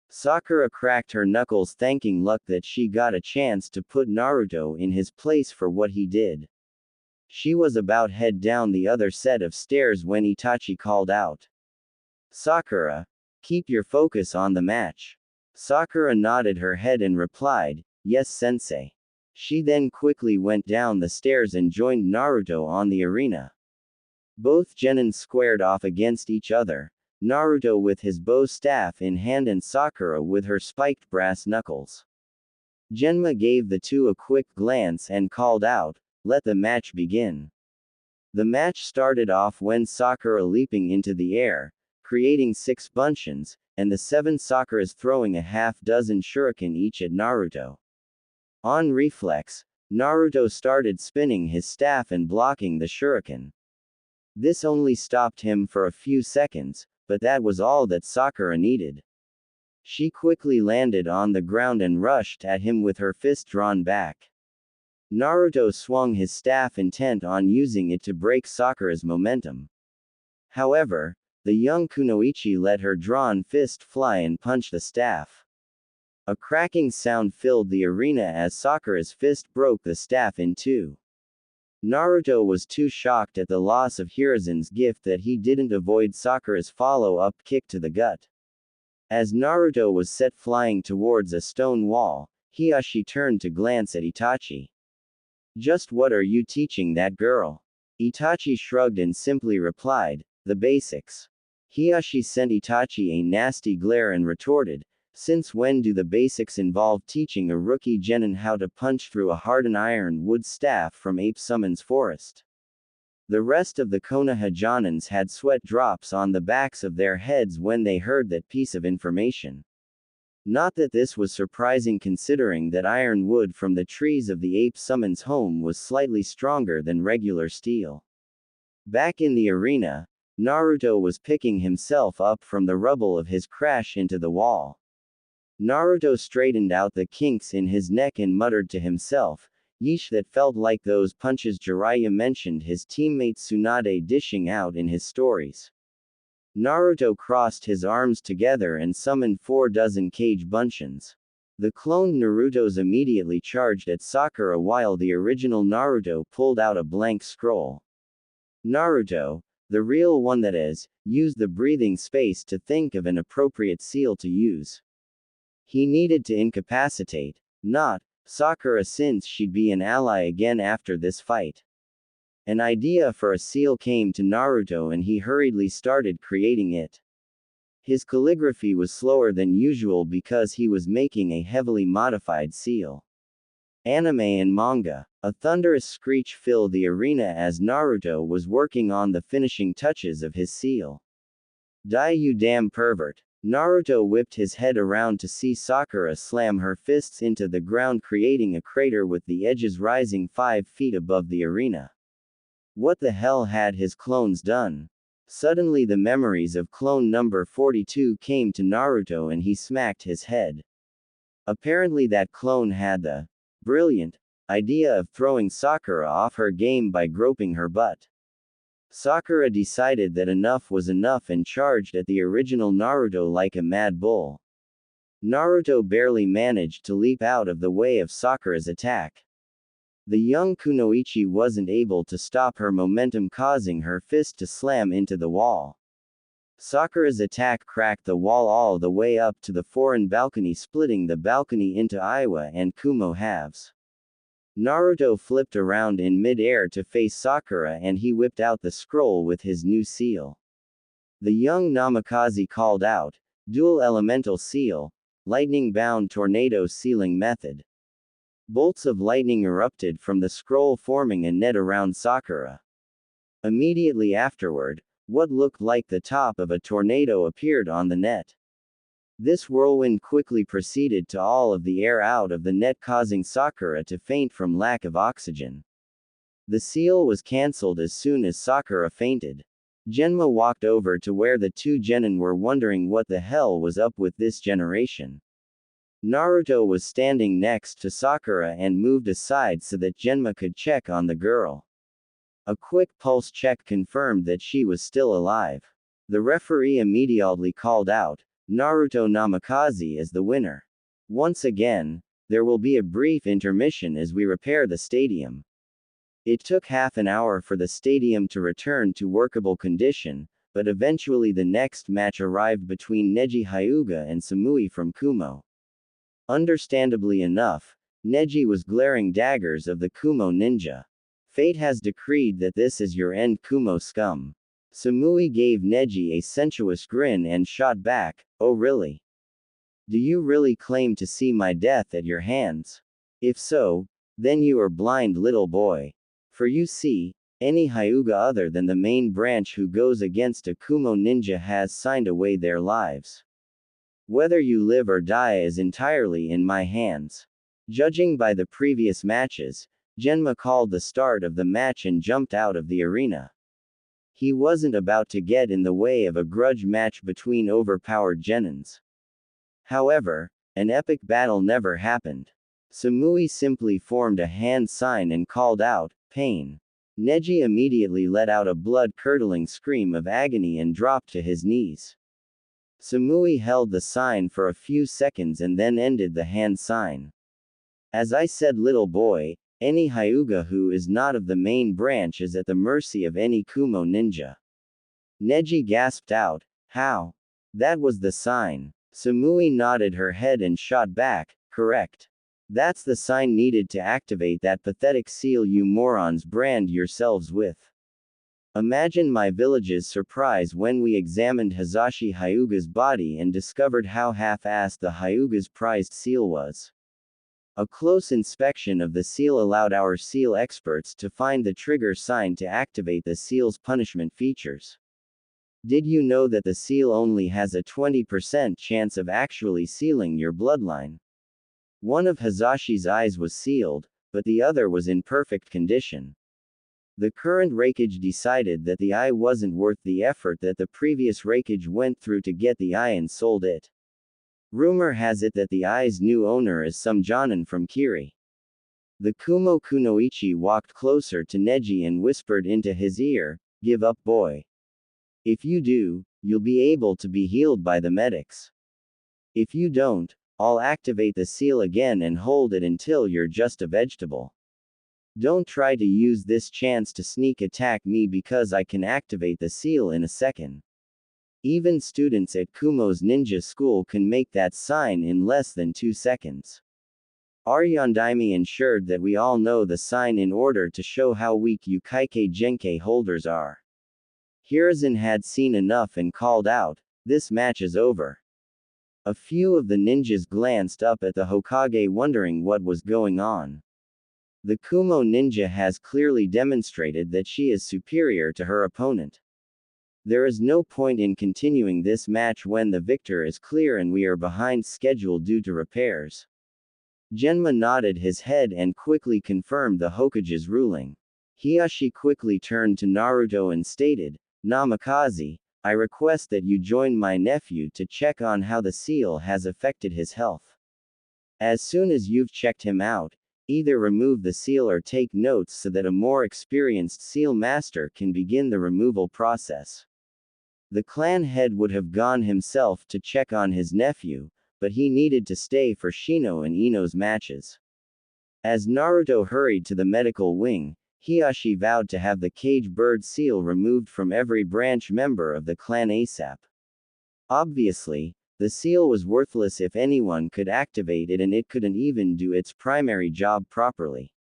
Sakura cracked her knuckles, thanking luck that she got a chance to put Naruto in his place for what he did. She was about head down the other set of stairs when Itachi called out, "Sakura, keep your focus on the match." Sakura nodded her head and replied, "Yes, sensei." She then quickly went down the stairs and joined Naruto on the arena. Both genin squared off against each other, Naruto with his bow staff in hand and Sakura with her spiked brass knuckles. Genma gave the two a quick glance and called out, "Let the match begin." The match started off when Sakura leaping into the air, creating 6 bunchins, and the 7 Sakuras throwing a half-dozen shuriken each at Naruto. On reflex, Naruto started spinning his staff and blocking the shuriken. This only stopped him for a few seconds, but that was all that Sakura needed. She quickly landed on the ground and rushed at him with her fist drawn back. Naruto swung his staff intent on using it to break Sakura's momentum. However, the young kunoichi let her drawn fist fly and punch the staff. A cracking sound filled the arena as Sakura's fist broke the staff in two. Naruto was too shocked at the loss of Hiruzen's gift that he didn't avoid Sakura's follow-up kick to the gut. As Naruto was set flying towards a stone wall, Hiyashi turned to glance at Itachi. "Just what are you teaching that girl?" Itachi shrugged and simply replied, "The basics." Hiyashi sent Itachi a nasty glare and retorted, "Since when do the basics involve teaching a rookie genin how to punch through a hardened iron wood staff from Ape Summon's forest?" The rest of the Konoha Jonins had sweat drops on the backs of their heads when they heard that piece of information. Not that this was surprising considering that iron wood from the trees of the Ape Summon's home was slightly stronger than regular steel. Back in the arena, Naruto was picking himself up from the rubble of his crash into the wall. Naruto straightened out the kinks in his neck and muttered to himself, "Yeesh, that felt like those punches Jiraiya mentioned his teammate Tsunade dishing out in his stories." Naruto crossed his arms together and summoned 4 dozen cage bunchins. The cloned Narutos immediately charged at Sakura while the original Naruto pulled out a blank scroll. Naruto, the real one that is, used the breathing space to think of an appropriate seal to use. He needed to incapacitate, not Sakura, since she'd be an ally again after this fight. An idea for a seal came to Naruto and he hurriedly started creating it. His calligraphy was slower than usual because he was making a heavily modified seal. Anime and manga. A thunderous screech filled the arena as Naruto was working on the finishing touches of his seal. "Die, you damn pervert." Naruto whipped his head around to see Sakura slam her fists into the ground, creating a crater with the edges rising 5 feet above the arena. What the hell had his clones done? Suddenly the memories of clone number 42 came to Naruto and he smacked his head. Apparently that clone had the brilliant idea of throwing Sakura off her game by groping her butt. Sakura decided that enough was enough and charged at the original Naruto like a mad bull. Naruto barely managed to leap out of the way of Sakura's attack. The young kunoichi wasn't able to stop her momentum, causing her fist to slam into the wall. Sakura's attack cracked the wall all the way up to the foreign balcony, splitting the balcony into Iwa and Kumo halves. Naruto flipped around in mid-air to face Sakura and he whipped out the scroll with his new seal. The young Namikaze called out, "Dual Elemental Seal, Lightning-Bound Tornado Sealing Method." Bolts of lightning erupted from the scroll, forming a net around Sakura. Immediately afterward, what looked like the top of a tornado appeared on the net. This whirlwind quickly proceeded to all of the air out of the net, causing Sakura to faint from lack of oxygen. The seal was cancelled as soon as Sakura fainted. Genma walked over to where the 2 genin were, wondering what the hell was up with this generation. Naruto was standing next to Sakura and moved aside so that Genma could check on the girl. A quick pulse check confirmed that she was still alive. The referee immediately called out, "Naruto Namikaze is the winner." Once again, there will be a brief intermission as we repair the stadium. It took half an hour for the stadium to return to workable condition, but eventually the next match arrived between Neji Hyuga and Samui from Kumo. Understandably enough, Neji was glaring daggers of the Kumo ninja. Fate has decreed that this is your end, Kumo scum. Samui gave Neji a sensuous grin and shot back, "Oh really? Do you really claim to see my death at your hands? If so, then you are blind, little boy. For you see, any Hyuga other than the main branch who goes against a Kumo ninja has signed away their lives. Whether you live or die is entirely in my hands." Judging by the previous matches, Genma called the start of the match and jumped out of the arena. He wasn't about to get in the way of a grudge match between overpowered genins. However, an epic battle never happened. Samui simply formed a hand sign and called out, "Pain." Neji immediately let out a blood-curdling scream of agony and dropped to his knees. Samui held the sign for a few seconds and then ended the hand sign. "As I said, little boy, any Hyuga who is not of the main branch is at the mercy of any Kumo ninja." Neji gasped out, "How? That was the sign." Samui nodded her head and shot back, "Correct. That's the sign needed to activate that pathetic seal you morons brand yourselves with. Imagine my village's surprise when we examined Hisashi Hyuga's body and discovered how half-assed the Hyuga's prized seal was. A close inspection of the seal allowed our seal experts to find the trigger sign to activate the seal's punishment features. Did you know that the seal only has a 20% chance of actually sealing your bloodline? One of Hisashi's eyes was sealed, but the other was in perfect condition. The current Raikage decided that the eye wasn't worth the effort that the previous Raikage went through to get the eye and sold it. Rumor has it that the eye's new owner is some Jonin from Kiri. The Kumo Kunoichi walked closer to Neji and whispered into his ear, "Give up, boy. If you do, you'll be able to be healed by the medics. If you don't, I'll activate the seal again and hold it until you're just a vegetable. Don't try to use this chance to sneak attack me because I can activate the seal in a second. Even students at Kumo's ninja school can make that sign in less than 2 seconds. Our Yondaime ensured that we all know the sign in order to show how weak you Kaikei Genkei holders are." Hiruzen had seen enough and called out, "This match is over." A few of the ninjas glanced up at the Hokage wondering what was going on. The Kumo ninja has clearly demonstrated that she is superior to her opponent. There is no point in continuing this match when the victor is clear and we are behind schedule due to repairs. Genma nodded his head and quickly confirmed the Hokage's ruling. Hisashi quickly turned to Naruto and stated, "Namikaze, I request that you join my nephew to check on how the seal has affected his health. As soon as you've checked him out, either remove the seal or take notes so that a more experienced seal master can begin the removal process." The clan head would have gone himself to check on his nephew, but he needed to stay for Shino and Ino's matches. As Naruto hurried to the medical wing, Hisashi vowed to have the cage bird seal removed from every branch member of the clan ASAP. Obviously, the seal was worthless if anyone could activate it, and it couldn't even do its primary job properly.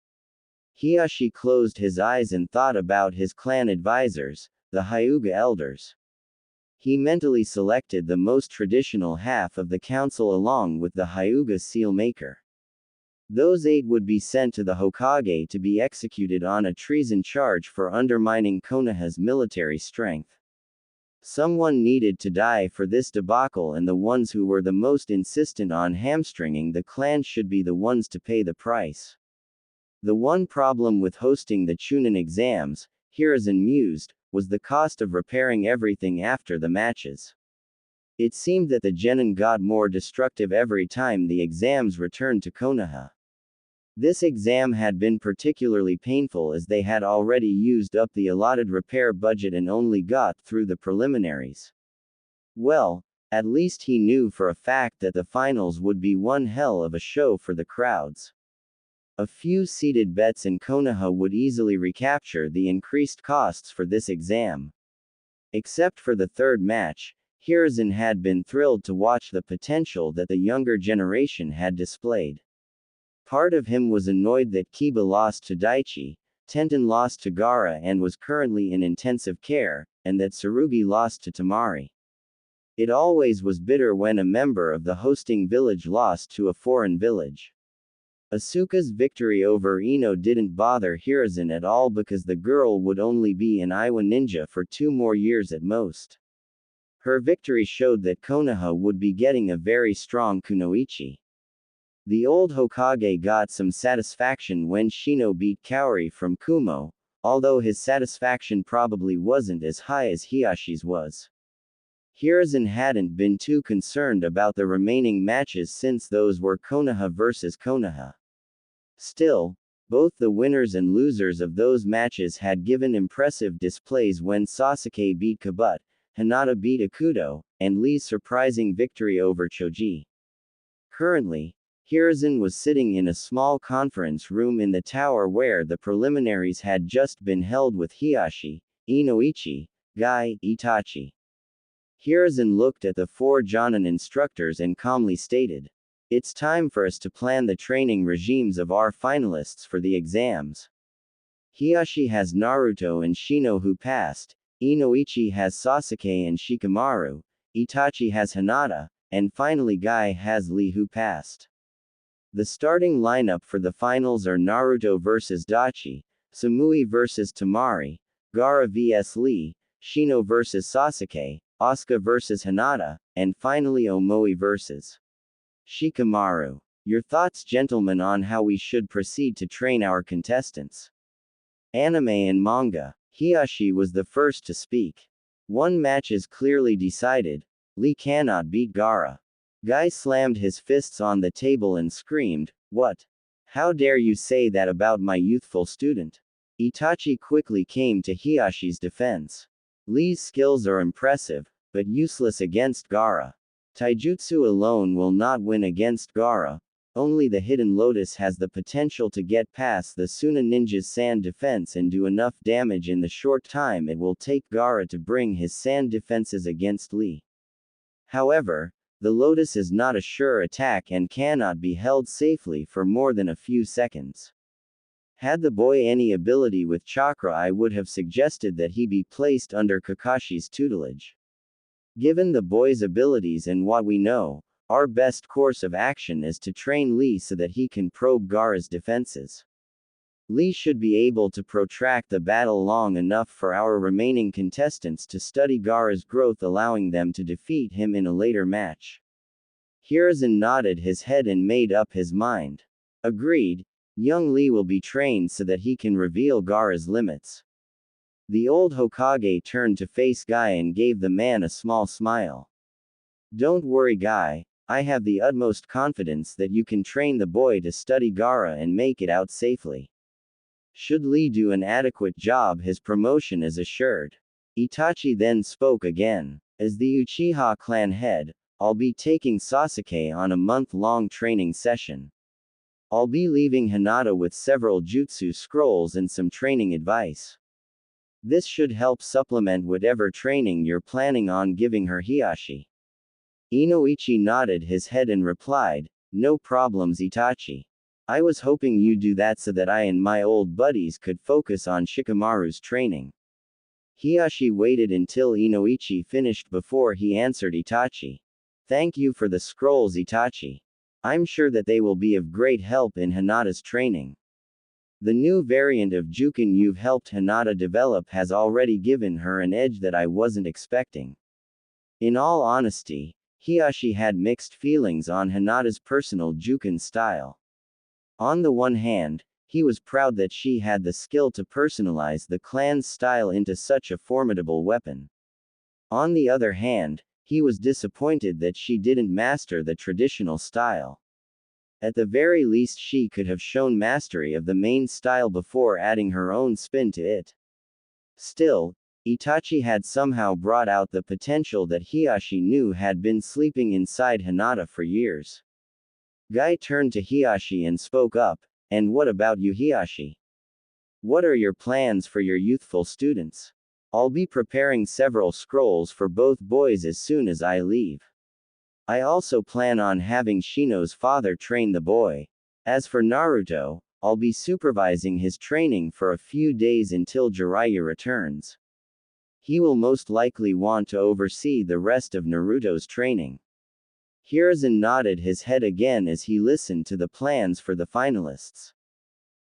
Hisashi closed his eyes and thought about his clan advisors, the Hyuga elders. He mentally selected the most traditional half of the council along with the Hyuga seal maker. Those 8 would be sent to the Hokage to be executed on a treason charge for undermining Konoha's military strength. Someone needed to die for this debacle, and the ones who were the most insistent on hamstringing the clan should be the ones to pay the price. The one problem with hosting the Chunin exams, Hiruzen mused, was the cost of repairing everything after the matches. It seemed that the genin got more destructive every time the exams returned to Konoha. This exam had been particularly painful as they had already used up the allotted repair budget and only got through the preliminaries. Well, at least he knew for a fact that the finals would be one hell of a show for the crowds. A few seeded bets in Konoha would easily recapture the increased costs for this exam. Except for the third match, Hiruzen had been thrilled to watch the potential that the younger generation had displayed. Part of him was annoyed that Kiba lost to Daichi, Tenten lost to Gaara and was currently in intensive care, and that Tsurugi lost to Tamari. It always was bitter when a member of the hosting village lost to a foreign village. Asuka's victory over Ino didn't bother Hiruzen at all because the girl would only be an Iwa ninja for 2 more years at most. Her victory showed that Konoha would be getting a very strong kunoichi. The old Hokage got some satisfaction when Shino beat Kaori from Kumo, although his satisfaction probably wasn't as high as Hiyashi's was. Hiruzen hadn't been too concerned about the remaining matches since those were Konoha versus Konoha. Still, both the winners and losers of those matches had given impressive displays when Sasuke beat Kabut, Hinata beat Akuto, and Lee's surprising victory over Choji. Currently, Hiruzen was sitting in a small conference room in the tower where the preliminaries had just been held with Hiyashi, Inoichi, Guy, Itachi. Hiruzen looked at the 4 Jonin instructors and calmly stated, "It's time for us to plan the training regimes of our finalists for the exams. Hiyashi has Naruto and Shino who passed, Inoichi has Sasuke and Shikamaru, Itachi has Hinata, and finally Guy has Lee who passed. The starting lineup for the finals are Naruto vs Dachi, Samui vs Tamari, Gaara vs Lee, Shino vs Sasuke, Asuka vs Hinata, and finally Omoi vs Shikamaru. Your thoughts, gentlemen, on how we should proceed to train our contestants?" Anime and manga. Hiyashi was the first to speak. "One match is clearly decided. Lee cannot beat Gaara." Guy slammed his fists on the table and screamed, "What? How dare you say that about my youthful student?" Itachi quickly came to Hiyashi's defense. "Lee's skills are impressive, but useless against Gaara. Taijutsu alone will not win against Gaara. Only the Hidden Lotus has the potential to get past the Suna Ninja's sand defense and do enough damage in the short time it will take Gaara to bring his sand defenses against Lee. However, the Lotus is not a sure attack and cannot be held safely for more than a few seconds. Had the boy any ability with chakra, I would have suggested that he be placed under Kakashi's tutelage. Given the boy's abilities and what we know, our best course of action is to train Lee so that he can probe Gaara's defenses. Lee should be able to protract the battle long enough for our remaining contestants to study Gaara's growth, allowing them to defeat him in a later match." Hiruzen nodded his head and made up his mind. "Agreed, young Lee will be trained so that he can reveal Gaara's limits." The old Hokage turned to face Guy and gave the man a small smile. "Don't worry, Guy. I have the utmost confidence that you can train the boy to study Gaara and make it out safely. Should Lee do an adequate job, his promotion is assured." Itachi then spoke again. "As the Uchiha clan head, I'll be taking Sasuke on a month-long training session. I'll be leaving Hinata with several jutsu scrolls and some training advice. This should help supplement whatever training you're planning on giving her, Hiyashi." Inoichi nodded his head and replied, "No problems, Itachi. I was hoping you'd do that so that I and my old buddies could focus on Shikamaru's training." Hiyashi waited until Inoichi finished before he answered Itachi. "Thank you for the scrolls, Itachi. I'm sure that they will be of great help in Hinata's training. The new variant of Juken you've helped Hinata develop has already given her an edge that I wasn't expecting." In all honesty, Hiyashi had mixed feelings on Hinata's personal Juken style. On the one hand, he was proud that she had the skill to personalize the clan's style into such a formidable weapon. On the other hand, He was disappointed that she didn't master the traditional style. At the very least, she could have shown mastery of the main style before adding her own spin to it. Still, Itachi had somehow brought out the potential that Hiashi knew had been sleeping inside Hinata for years. Guy turned to Hiashi and spoke up, "And what about you, Hiashi? What are your plans for your youthful students? I'll be preparing several scrolls for both boys as soon as I leave. I also plan on having Shino's father train the boy. As for Naruto, I'll be supervising his training for a few days until Jiraiya returns. He will most likely want to oversee the rest of Naruto's training." Hiruzen nodded his head again as he listened to the plans for the finalists.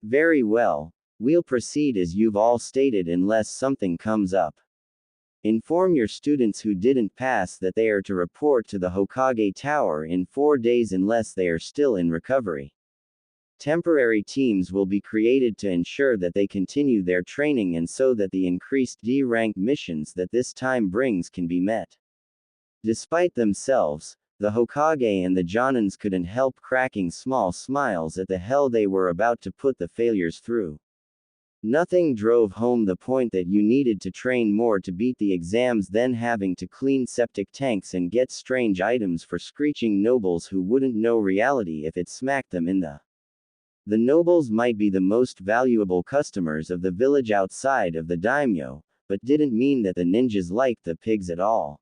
"Very well, we'll proceed as you've all stated unless something comes up. Inform your students who didn't pass that they are to report to the Hokage Tower in 4 days unless they are still in recovery. Temporary teams will be created to ensure that they continue their training and so that the increased D-rank missions that this time brings can be met." Despite themselves, the Hokage and the Jonins couldn't help cracking small smiles at the hell they were about to put the failures through. Nothing drove home the point that you needed to train more to beat the exams than having to clean septic tanks and get strange items for screeching nobles who wouldn't know reality if it smacked them in the. The nobles might be the most valuable customers of the village outside of the daimyo, but didn't mean that the ninjas liked the pigs at all.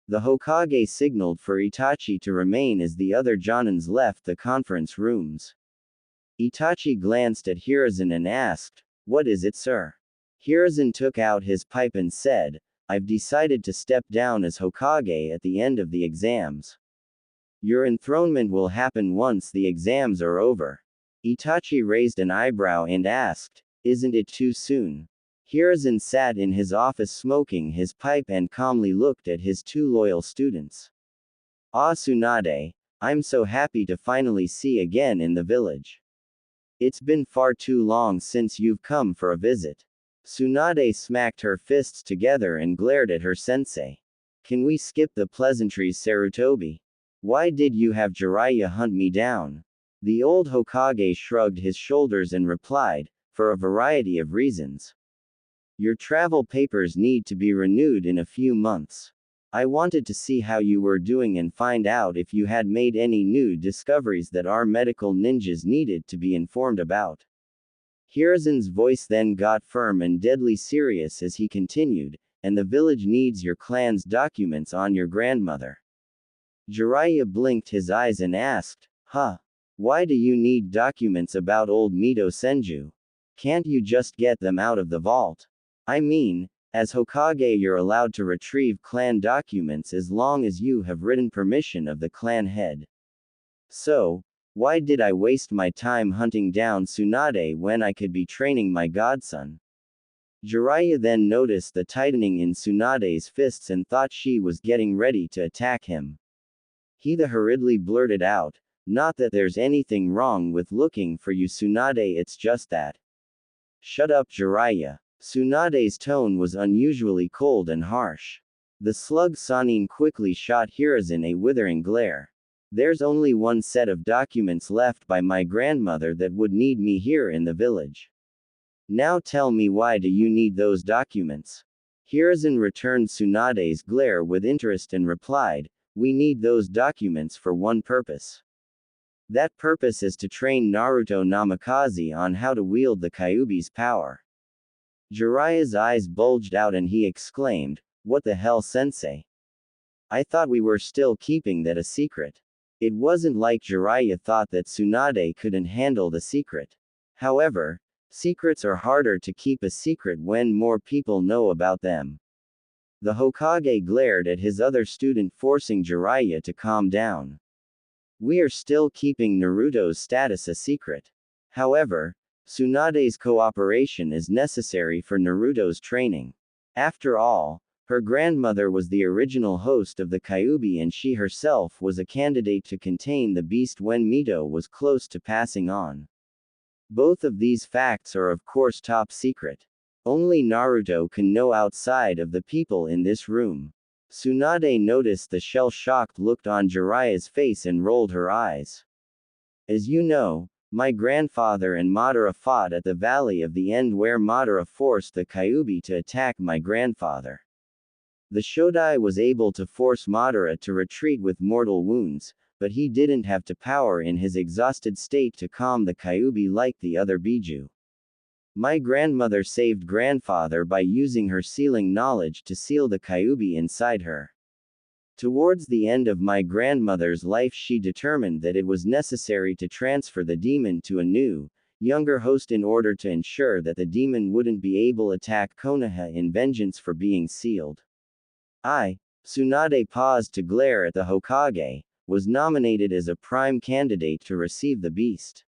The Hokage signaled for Itachi to remain as the other Jonins left the conference rooms. Itachi glanced at Hiruzen and asked, "What is it, sir?" Hiruzen took out his pipe and said, "I've decided to step down as Hokage at the end of the exams. Your enthronement will happen once the exams are over." Itachi raised an eyebrow and asked, "Isn't it too soon?" Hiruzen sat in his office smoking his pipe and calmly looked at his 2 loyal students. "Ah, Tsunade, I'm so happy to finally see again in the village. It's been far too long since you've come for a visit." Tsunade smacked her fists together and glared at her sensei. "Can we skip the pleasantries, Sarutobi? Why did you have Jiraiya hunt me down?" The old Hokage shrugged his shoulders and replied, "For a variety of reasons. Your travel papers need to be renewed in a few months. I wanted to see how you were doing and find out if you had made any new discoveries that our medical ninjas needed to be informed about." Hiruzen's voice then got firm and deadly serious as he continued, "And the village needs your clan's documents on your grandmother." Jiraiya blinked his eyes and asked, "Huh? Why do you need documents about old Mito Senju? Can't you just get them out of the vault? I mean, as Hokage you're allowed to retrieve clan documents as long as you have written permission of the clan head. So, why did I waste my time hunting down Tsunade when I could be training my godson?" Jiraiya then noticed the tightening in Tsunade's fists and thought she was getting ready to attack him. He hurriedly blurted out, "Not that there's anything wrong with looking for you, Tsunade, it's just that." "Shut up, Jiraiya." Tsunade's tone was unusually cold and harsh. The slug Sanin quickly shot Hiruzen a withering glare. "There's only one set of documents left by my grandmother that would need me here in the village. Now tell me, why do you need those documents?" Hiruzen returned Tsunade's glare with interest and replied, "We need those documents for one purpose. That purpose is to train Naruto Namikaze on how to wield the Kyuubi's power." Jiraiya's eyes bulged out and he exclaimed, "What the hell, sensei? I thought we were still keeping that a secret." It wasn't like Jiraiya thought that Tsunade couldn't handle the secret. However, secrets are harder to keep a secret when more people know about them. The Hokage glared at his other student, forcing Jiraiya to calm down. "We are still keeping Naruto's status a secret. However, Tsunade's cooperation is necessary for Naruto's training. After all, her grandmother was the original host of the Kyuubi and she herself was a candidate to contain the beast when Mito was close to passing on. Both of these facts are of course top secret. Only Naruto can know outside of the people in this room. Tsunade noticed the shell-shocked look on Jiraiya's face and rolled her eyes. As you know, my grandfather and Madara fought at the Valley of the End where Madara forced the Kyuubi to attack my grandfather. The Shodai was able to force Madara to retreat with mortal wounds, but he didn't have the power in his exhausted state to calm the Kyuubi like the other Biju. My grandmother saved grandfather by using her sealing knowledge to seal the Kyuubi inside her. Towards the end of my grandmother's life she determined that it was necessary to transfer the demon to a new, younger host in order to ensure that the demon wouldn't be able to attack Konoha in vengeance for being sealed. Tsunade paused to glare at the Hokage, was nominated as a prime candidate to receive the beast.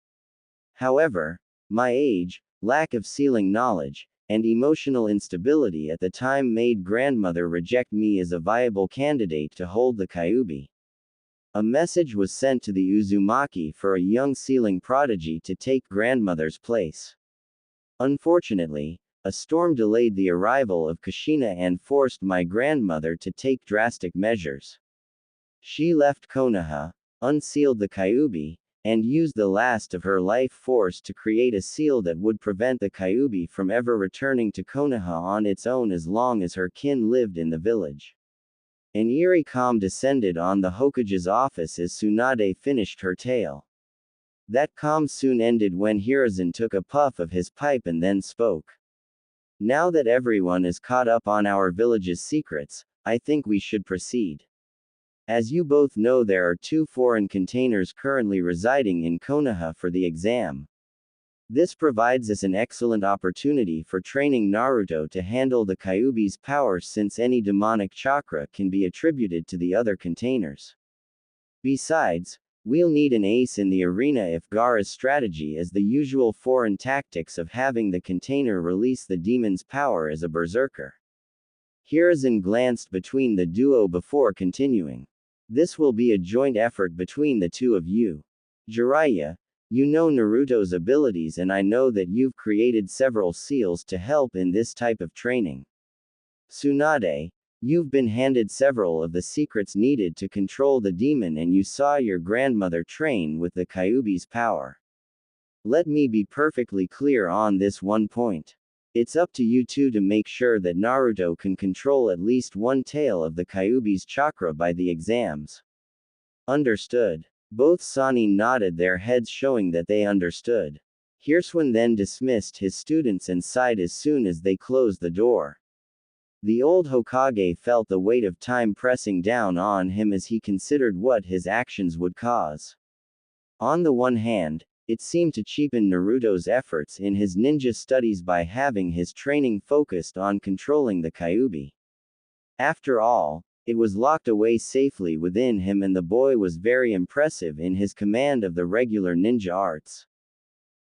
However, my age, lack of sealing knowledge, and emotional instability at the time made grandmother reject me as a viable candidate to hold the Kyuubi. A message was sent to the Uzumaki for a young sealing prodigy to take grandmother's place. Unfortunately, a storm delayed the arrival of Kushina and forced my grandmother to take drastic measures. She left Konoha, unsealed the Kyuubi, and used the last of her life force to create a seal that would prevent the Kyuubi from ever returning to Konoha on its own as long as her kin lived in the village. An eerie calm descended on the Hokage's office as Tsunade finished her tale. That calm soon ended when Hiruzen took a puff of his pipe and then spoke. Now that everyone is caught up on our village's secrets, I think we should proceed. As you both know, there are 2 foreign containers currently residing in Konoha for the exam. This provides us an excellent opportunity for training Naruto to handle the Kyuubi's power since any demonic chakra can be attributed to the other containers. Besides, we'll need an ace in the arena if Gaara's strategy is the usual foreign tactics of having the container release the demon's power as a berserker. Hiruzen glanced between the duo before continuing. This will be a joint effort between the 2 of you. Jiraiya, you know Naruto's abilities and I know that you've created several seals to help in this type of training. Tsunade, you've been handed several of the secrets needed to control the demon and you saw your grandmother train with the Kyuubi's power. Let me be perfectly clear on this one point. It's up to you 2 to make sure that Naruto can control at least one tail of the Kyuubi's chakra by the exams. Understood. Both Sannin nodded their heads showing that they understood. Hiruzen then dismissed his students and sighed as soon as they closed the door. The old Hokage felt the weight of time pressing down on him as he considered what his actions would cause. On the one hand, it seemed to cheapen Naruto's efforts in his ninja studies by having his training focused on controlling the Kyuubi. After all, it was locked away safely within him and the boy was very impressive in his command of the regular ninja arts.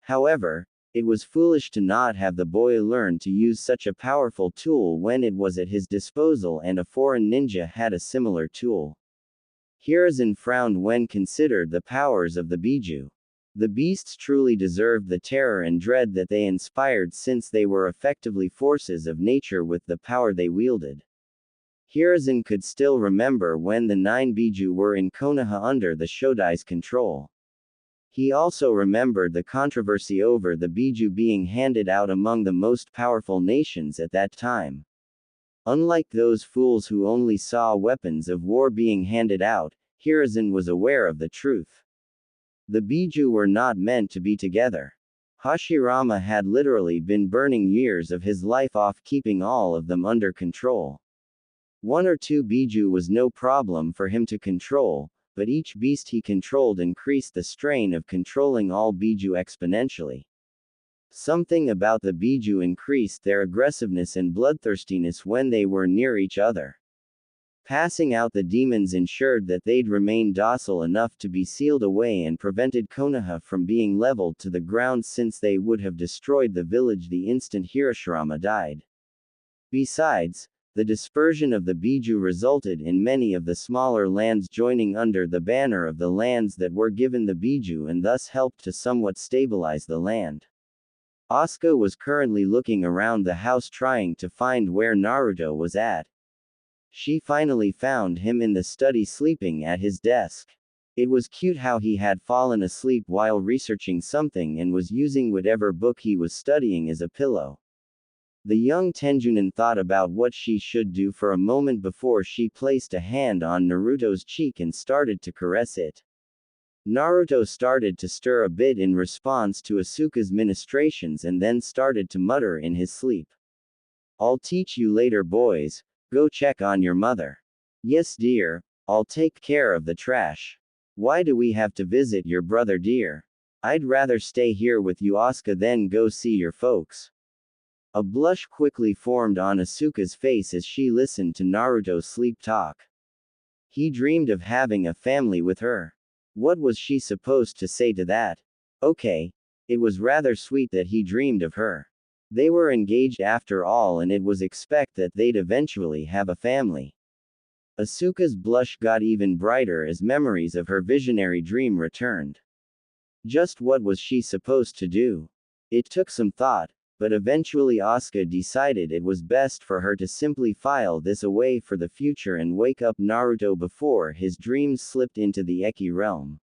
However, it was foolish to not have the boy learn to use such a powerful tool when it was at his disposal and a foreign ninja had a similar tool. Hiruzen frowned when considered the powers of the Biju. The beasts truly deserved the terror and dread that they inspired since they were effectively forces of nature with the power they wielded. Hiruzen could still remember when the 9 Biju were in Konoha under the Shodai's control. He also remembered the controversy over the Biju being handed out among the most powerful nations at that time. Unlike those fools who only saw weapons of war being handed out, Hiruzen was aware of the truth. The Biju were not meant to be together. Hashirama had literally been burning years of his life off keeping all of them under control. 1 or 2 Biju was no problem for him to control, but each beast he controlled increased the strain of controlling all Biju exponentially. Something about the Biju increased their aggressiveness and bloodthirstiness when they were near each other. Passing out the demons ensured that they'd remain docile enough to be sealed away and prevented Konoha from being leveled to the ground since they would have destroyed the village the instant Hashirama died. Besides, the dispersion of the Biju resulted in many of the smaller lands joining under the banner of the lands that were given the Biju and thus helped to somewhat stabilize the land. Asuka was currently looking around the house trying to find where Naruto was at. She finally found him in the study sleeping at his desk. It was cute how he had fallen asleep while researching something and was using whatever book he was studying as a pillow. The young Tenjunin thought about what she should do for a moment before she placed a hand on Naruto's cheek and started to caress it. Naruto started to stir a bit in response to Asuka's ministrations and then started to mutter in his sleep. "I'll teach you later, boys. Go check on your mother." "Yes, dear. I'll take care of the trash." "Why do we have to visit your brother, dear? I'd rather stay here with you, Asuka, than go see your folks." A blush quickly formed on Asuka's face as she listened to Naruto's sleep talk. He dreamed of having a family with her. What was she supposed to say to that? Okay. It was rather sweet that he dreamed of her. They were engaged after all, and it was expected that they'd eventually have a family. Asuka's blush got even brighter as memories of her visionary dream returned. Just what was she supposed to do? It took some thought, but eventually Asuka decided it was best for her to simply file this away for the future and wake up Naruto before his dreams slipped into the Eki realm.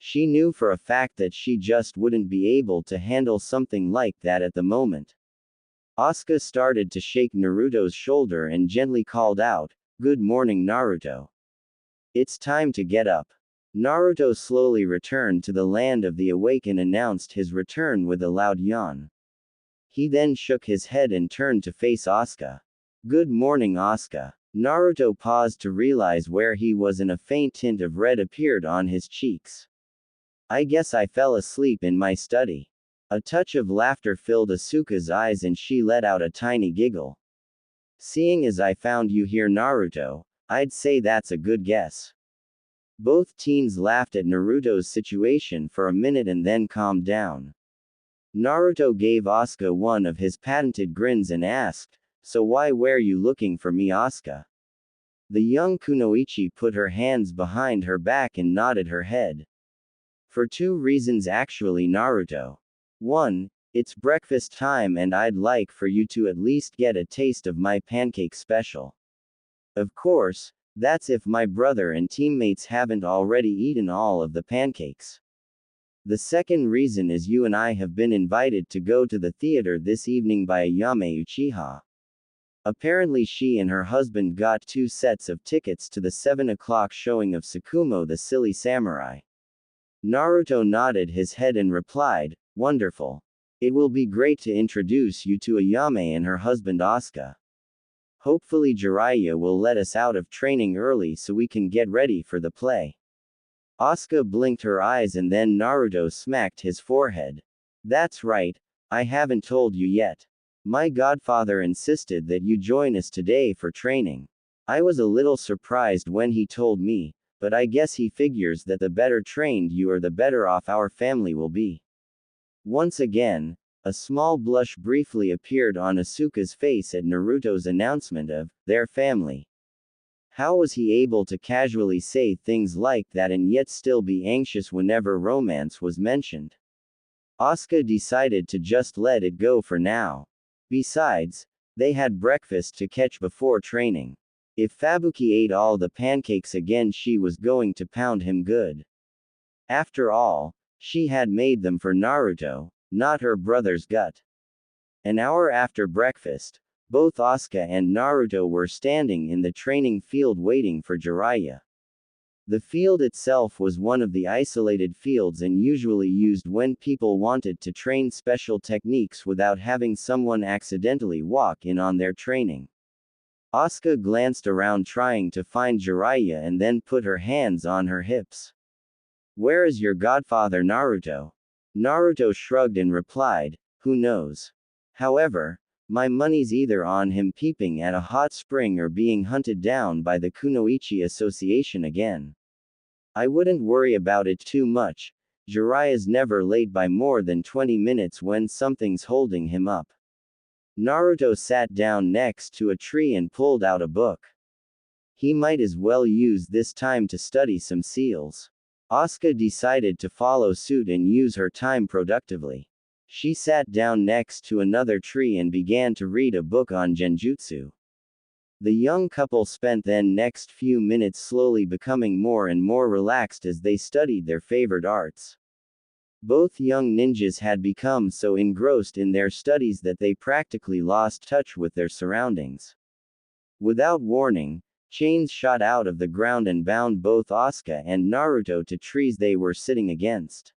She knew for a fact that she just wouldn't be able to handle something like that at the moment. Asuka started to shake Naruto's shoulder and gently called out, "Good morning, Naruto. It's time to get up." Naruto slowly returned to the land of the awake and announced his return with a loud yawn. He then shook his head and turned to face Asuka. "Good morning, Asuka." Naruto paused to realize where he was and a faint tint of red appeared on his cheeks. "I guess I fell asleep in my study." A touch of laughter filled Asuka's eyes and she let out a tiny giggle. "Seeing as I found you here, Naruto, I'd say that's a good guess." Both teens laughed at Naruto's situation for a minute and then calmed down. Naruto gave Asuka one of his patented grins and asked, "So why were you looking for me, Asuka?" The young kunoichi put her hands behind her back and nodded her head. "For two reasons actually, Naruto. One, it's breakfast time and I'd like for you to at least get a taste of my pancake special. Of course, that's if my brother and teammates haven't already eaten all of the pancakes. The second reason is you and I have been invited to go to the theater this evening by Ayame Uchiha. Apparently she and her husband got 2 sets of tickets to the 7 o'clock showing of Tsukumo the Silly Samurai." Naruto nodded his head and replied, "Wonderful. It will be great to introduce you to Ayame and her husband Asuka. Hopefully Jiraiya will let us out of training early so we can get ready for the play." Asuka blinked her eyes and then Naruto smacked his forehead. "That's right, I haven't told you yet. My godfather insisted that you join us today for training. I was a little surprised when he told me, but I guess he figures that the better trained you are the better off our family will be." Once again, a small blush briefly appeared on Asuka's face at Naruto's announcement of their family. How was he able to casually say things like that and yet still be anxious whenever romance was mentioned? Asuka decided to just let it go for now. Besides, they had breakfast to catch before training. If Fabuki ate all the pancakes again, she was going to pound him good. After all, she had made them for Naruto, not her brother's gut. An hour after breakfast, both Asuka and Naruto were standing in the training field waiting for Jiraiya. The field itself was one of the isolated fields and usually used when people wanted to train special techniques without having someone accidentally walk in on their training. Asuka glanced around trying to find Jiraiya and then put her hands on her hips. "Where is your godfather, Naruto?" Naruto shrugged and replied, "Who knows? However, my money's either on him peeping at a hot spring or being hunted down by the Kunoichi Association again. I wouldn't worry about it too much. Jiraiya's never late by more than 20 minutes when something's holding him up." Naruto sat down next to a tree and pulled out a book. He might as well use this time to study some seals. Asuka decided to follow suit and use her time productively. She sat down next to another tree and began to read a book on genjutsu. The young couple spent the next few minutes slowly becoming more and more relaxed as they studied their favorite arts. Both young ninjas had become so engrossed in their studies that they practically lost touch with their surroundings. Without warning, chains shot out of the ground and bound both Asuka and Naruto to trees they were sitting against.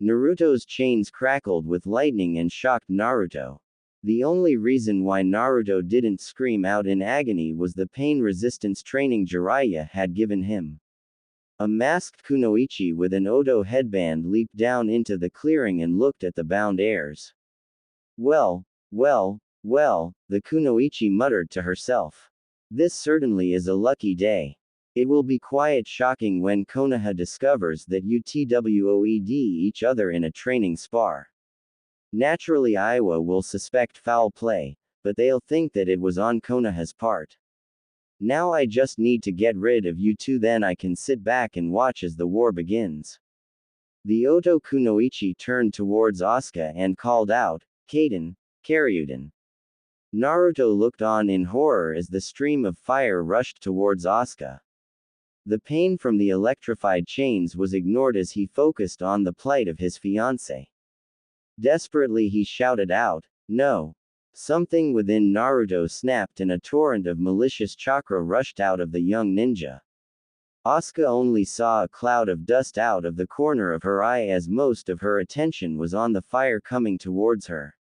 Naruto's chains crackled with lightning and shocked Naruto. The only reason why Naruto didn't scream out in agony was the pain resistance training Jiraiya had given him. A masked kunoichi with an Odo headband leaped down into the clearing and looked at the bound heirs. Well, the kunoichi muttered to herself. This certainly is a lucky day. It will be quite shocking when Konoha discovers that UTWOED each other in a training spar. Naturally Iowa will suspect foul play, but they'll think that it was on Konoha's part. Now I just need to get rid of you two, then I can sit back and watch as the war begins. The Oto kunoichi turned towards Asuka and called out, Kaden, Karyudan. Naruto looked on in horror as the stream of fire rushed towards Asuka. The pain from the electrified chains was ignored as he focused on the plight of his fiancée. Desperately he shouted out, no. Something within Naruto snapped and a torrent of malicious chakra rushed out of the young ninja. Asuka only saw a cloud of dust out of the corner of her eye as most of her attention was on the fire coming towards her.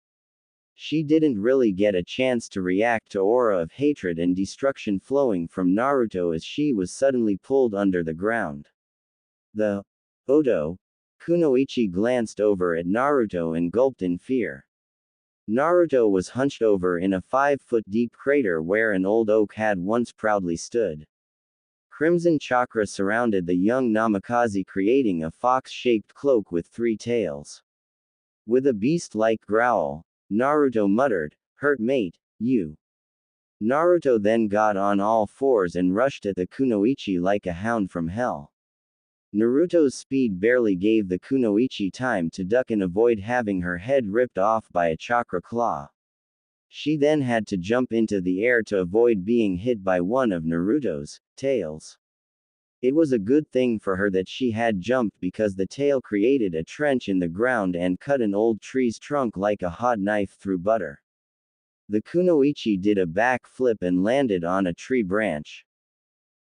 She didn't really get a chance to react to aura of hatred and destruction flowing from Naruto as she was suddenly pulled under the ground. The Odo kunoichi glanced over at Naruto and gulped in fear. Naruto was hunched over in a 5-foot-deep crater where an old oak had once proudly stood. Crimson chakra surrounded the young Namikaze, creating a fox-shaped cloak with 3 tails. With a beast-like growl, Naruto muttered, "Hurt mate, you." Naruto then got on all fours and rushed at the kunoichi like a hound from hell. Naruto's speed barely gave the kunoichi time to duck and avoid having her head ripped off by a chakra claw. She then had to jump into the air to avoid being hit by one of Naruto's tails. It was a good thing for her that she had jumped because the tail created a trench in the ground and cut an old tree's trunk like a hot knife through butter. The kunoichi did a back flip and landed on a tree branch.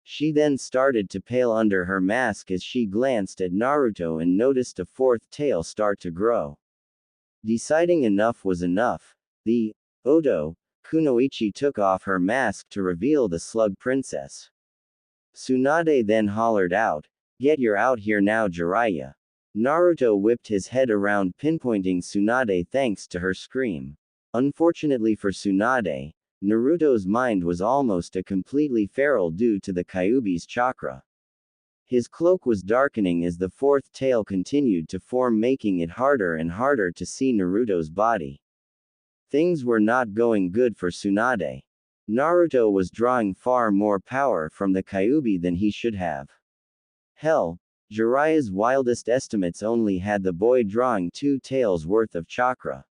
She then started to pale under her mask as she glanced at Naruto and noticed a 4th tail start to grow. Deciding enough was enough, the Odo kunoichi took off her mask to reveal the slug princess. Tsunade then hollered out, "Get your out here now, Jiraiya." Naruto whipped his head around, pinpointing Tsunade thanks to her scream. Unfortunately for Tsunade, Naruto's mind was almost a completely feral due to the Kyuubi's chakra. His cloak was darkening as the 4th tail continued to form, making it harder and harder to see Naruto's body. Things were not going good for Tsunade. Naruto was drawing far more power from the Kyuubi than he should have. Hell, Jiraiya's wildest estimates only had the boy drawing 2 tails worth of chakra.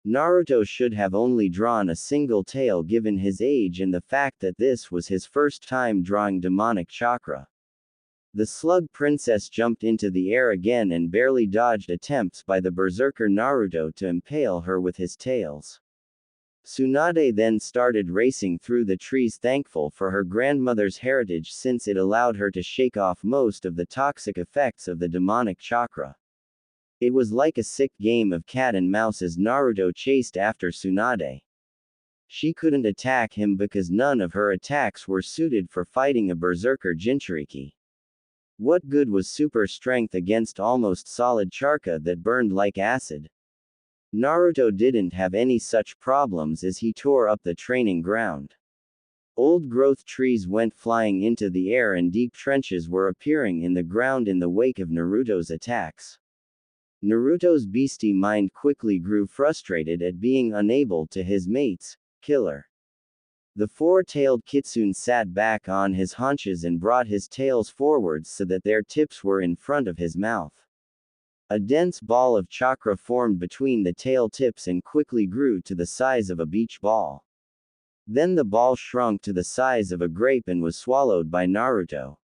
Naruto should have only drawn a single tail given his age and the fact that this was his first time drawing demonic chakra. The slug princess jumped into the air again and barely dodged attempts by the berserker Naruto to impale her with his tails. Tsunade then started racing through the trees, thankful for her grandmother's heritage since it allowed her to shake off most of the toxic effects of the demonic chakra. It was like a sick game of cat and mouse as Naruto chased after Tsunade. She couldn't attack him because none of her attacks were suited for fighting a berserker Jinchuriki. What good was super strength against almost solid chakra that burned like acid? Naruto didn't have any such problems as he tore up the training ground. Old growth trees went flying into the air and deep trenches were appearing in the ground in the wake of Naruto's attacks. Naruto's beastie mind quickly grew frustrated at being unable to his mate's killer. The 4-tailed kitsune sat back on his haunches and brought his tails forwards so that their tips were in front of his mouth. A dense ball of chakra formed between the tail tips and quickly grew to the size of a beach ball. Then the ball shrunk to the size of a grape and was swallowed by Naruto.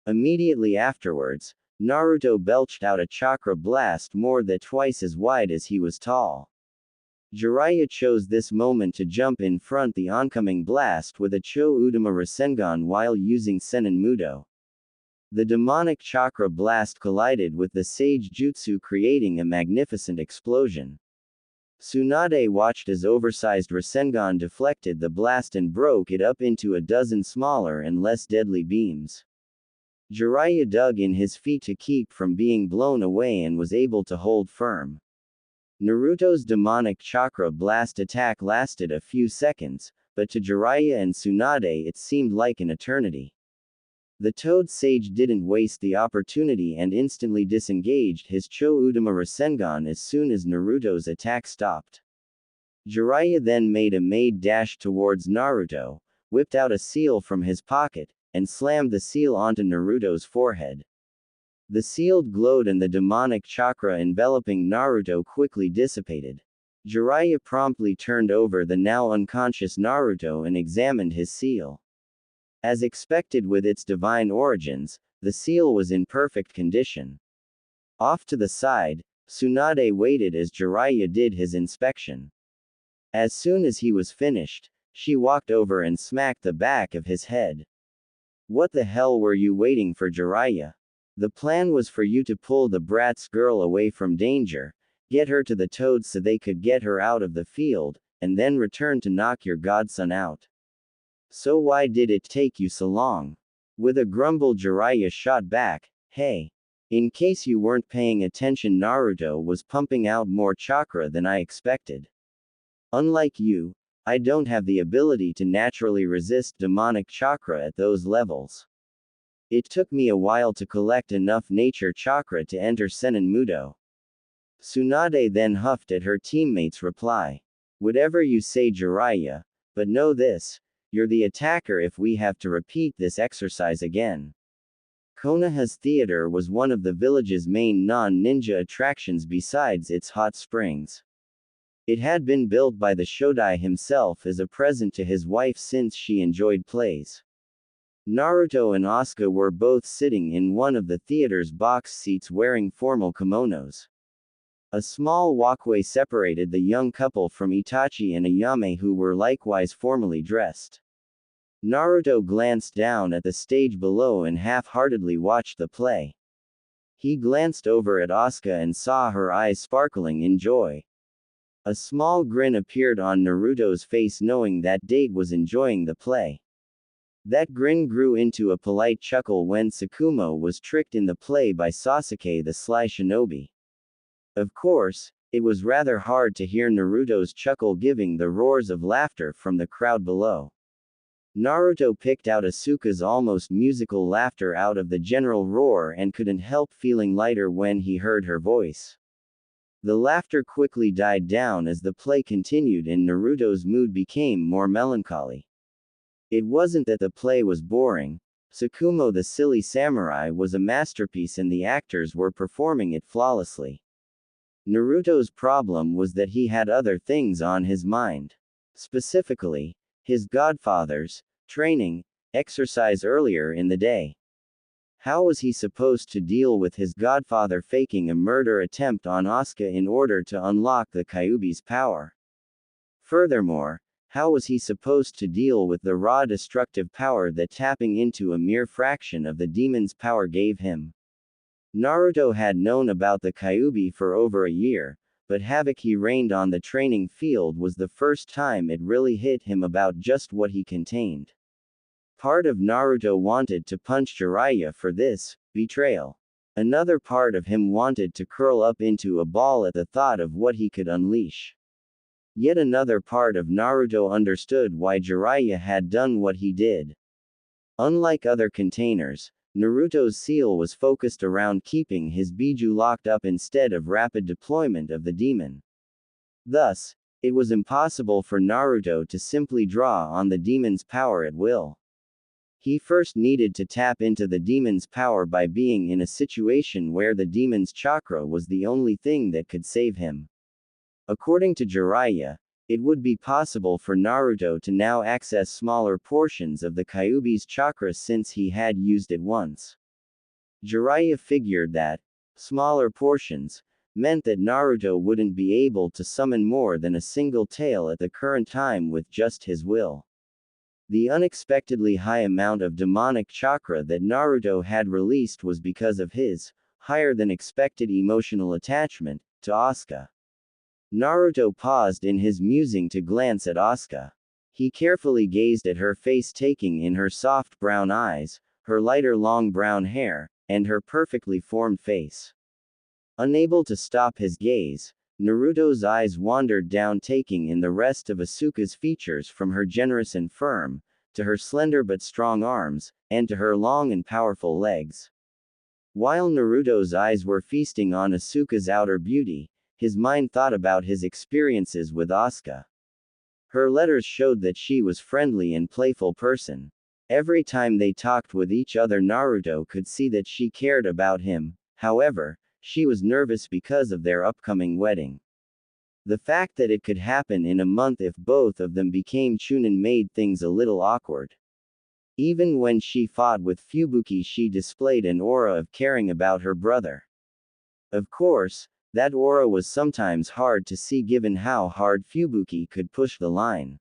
Immediately afterwards, Naruto belched out a chakra blast more than twice as wide as he was tall. Jiraiya chose this moment to jump in front the oncoming blast with a Cho Udama Rasengan while using Senin Mudo. The demonic chakra blast collided with the sage jutsu, creating a magnificent explosion. Tsunade watched as oversized Rasengan deflected the blast and broke it up into a dozen smaller and less deadly beams. Jiraiya dug in his feet to keep from being blown away and was able to hold firm. Naruto's demonic chakra blast attack lasted a few seconds, but to Jiraiya and Tsunade it seemed like an eternity. The Toad Sage didn't waste the opportunity and instantly disengaged his Cho Udama Rasengan as soon as Naruto's attack stopped. Jiraiya then made a mad dash towards Naruto, whipped out a seal from his pocket, and slammed the seal onto Naruto's forehead. The seal glowed and the demonic chakra enveloping Naruto quickly dissipated. Jiraiya promptly turned over the now unconscious Naruto and examined his seal. As expected with its divine origins, the seal was in perfect condition. Off to the side, Tsunade waited as Jiraiya did his inspection. As soon as he was finished, she walked over and smacked the back of his head. "What the hell were you waiting for, Jiraiya? The plan was for you to pull the brat's girl away from danger, get her to the Toads so they could get her out of the field, and then return to knock your godson out. So why did it take you so long?" With a grumble, Jiraiya shot back, "Hey. In case you weren't paying attention, Naruto was pumping out more chakra than I expected. Unlike you, I don't have the ability to naturally resist demonic chakra at those levels. It took me a while to collect enough nature chakra to enter Senin Mudo." Tsunade then huffed at her teammate's reply. "Whatever you say, Jiraiya, but know this, you're the attacker if we have to repeat this exercise again." Konoha's theater was one of the village's main non-ninja attractions besides its hot springs. It had been built by the Shodai himself as a present to his wife since she enjoyed plays. Naruto and Asuka were both sitting in one of the theater's box seats wearing formal kimonos. A small walkway separated the young couple from Itachi and Ayame, who were likewise formally dressed. Naruto glanced down at the stage below and half-heartedly watched the play. He glanced over at Asuka and saw her eyes sparkling in joy. A small grin appeared on Naruto's face knowing that Date was enjoying the play. That grin grew into a polite chuckle when Tsukumo was tricked in the play by Sasuke the Sly Shinobi. Of course, it was rather hard to hear Naruto's chuckle giving the roars of laughter from the crowd below. Naruto picked out Asuka's almost musical laughter out of the general roar and couldn't help feeling lighter when he heard her voice. The laughter quickly died down as the play continued and Naruto's mood became more melancholy. It wasn't that the play was boring. Tsukumo the Silly Samurai was a masterpiece and the actors were performing it flawlessly. Naruto's problem was that he had other things on his mind. Specifically, his godfather's training exercise earlier in the day. How was he supposed to deal with his godfather faking a murder attempt on Asuka in order to unlock the Kyuubi's power? Furthermore, how was he supposed to deal with the raw destructive power that tapping into a mere fraction of the demon's power gave him? Naruto had known about the Kyuubi for over a year, but havoc he rained on the training field was the first time it really hit him about just what he contained. Part of Naruto wanted to punch Jiraiya for this betrayal. Another part of him wanted to curl up into a ball at the thought of what he could unleash. Yet another part of Naruto understood why Jiraiya had done what he did. Unlike other containers, Naruto's seal was focused around keeping his Biju locked up instead of rapid deployment of the demon. Thus, it was impossible for Naruto to simply draw on the demon's power at will. He first needed to tap into the demon's power by being in a situation where the demon's chakra was the only thing that could save him. According to Jiraiya, it would be possible for Naruto to now access smaller portions of the Kyuubi's chakra since he had used it once. Jiraiya figured that smaller portions meant that Naruto wouldn't be able to summon more than a single tail at the current time with just his will. The unexpectedly high amount of demonic chakra that Naruto had released was because of his higher than expected emotional attachment to Asuka. Naruto paused in his musing to glance at Asuka. He carefully gazed at her face, taking in her soft brown eyes, her lighter long brown hair, and her perfectly formed face. Unable to stop his gaze, Naruto's eyes wandered down, taking in the rest of Asuka's features from her generous and firm, to her slender but strong arms, and to her long and powerful legs. While Naruto's eyes were feasting on Asuka's outer beauty, his mind thought about his experiences with Asuka. Her letters showed that she was friendly and playful person. Every time they talked with each other, Naruto could see that she cared about him. However, she was nervous because of their upcoming wedding. The fact that it could happen in a month if both of them became Chunin made things a little awkward. Even when she fought with Fubuki, she displayed an aura of caring about her brother. Of course, that aura was sometimes hard to see given how hard Fubuki could push the line.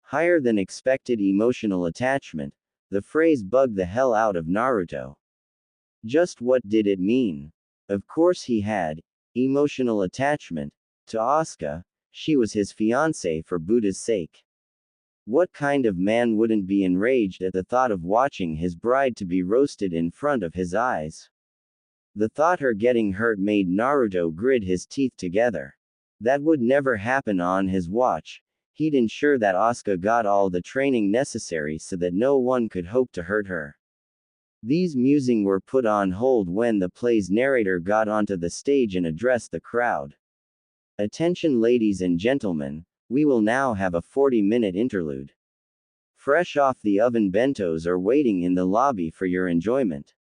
Higher than expected emotional attachment, the phrase bugged the hell out of Naruto. Just what did it mean? Of course he had emotional attachment to Asuka. She was his fiancée for Buddha's sake. What kind of man wouldn't be enraged at the thought of watching his bride to be roasted in front of his eyes? The thought her getting hurt made Naruto grit his teeth together. That would never happen on his watch. He'd ensure that Asuka got all the training necessary so that no one could hope to hurt her. These musings were put on hold when the play's narrator got onto the stage and addressed the crowd. Attention ladies and gentlemen, we will now have a 40-minute interlude. Fresh off the oven bentos are waiting in the lobby for your enjoyment.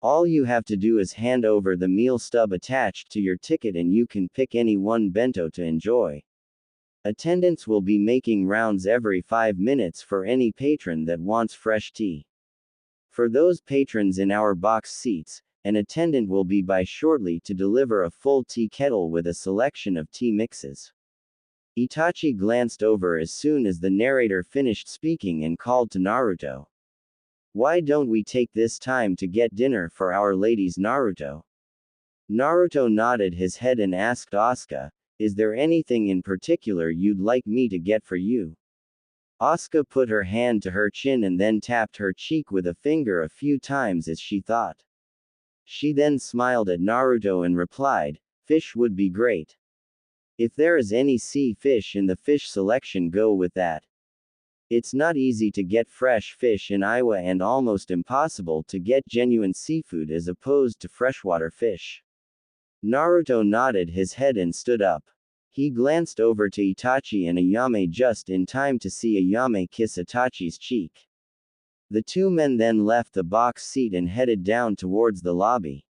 All you have to do is hand over the meal stub attached to your ticket and you can pick any one bento to enjoy. Attendants will be making rounds every 5 minutes for any patron that wants fresh tea. For those patrons in our box seats, an attendant will be by shortly to deliver a full tea kettle with a selection of tea mixes. Itachi glanced over as soon as the narrator finished speaking and called to Naruto. Why don't we take this time to get dinner for our ladies, Naruto? Naruto nodded his head and asked Asuka, is there anything in particular you'd like me to get for you? Asuka put her hand to her chin and then tapped her cheek with a finger a few times as she thought. She then smiled at Naruto and replied, fish would be great. If there is any sea fish in the fish selection, go with that. It's not easy to get fresh fish in Iowa and almost impossible to get genuine seafood as opposed to freshwater fish. Naruto nodded his head and stood up. He glanced over to Itachi and Ayame just in time to see Ayame kiss Itachi's cheek. The two men then left the box seat and headed down towards the lobby.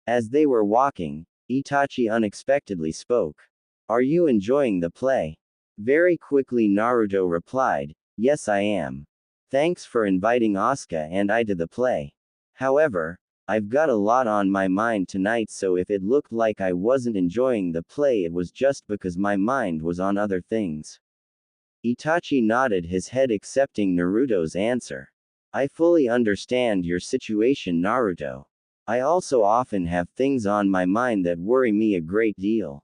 As they were walking, Itachi unexpectedly spoke. Are you enjoying the play? Very quickly Naruto replied, yes I am. Thanks for inviting Asuka and I to the play. However, I've got a lot on my mind tonight, so if it looked like I wasn't enjoying the play, it was just because my mind was on other things. Itachi nodded his head, accepting Naruto's answer. I fully understand your situation, Naruto. I also often have things on my mind that worry me a great deal.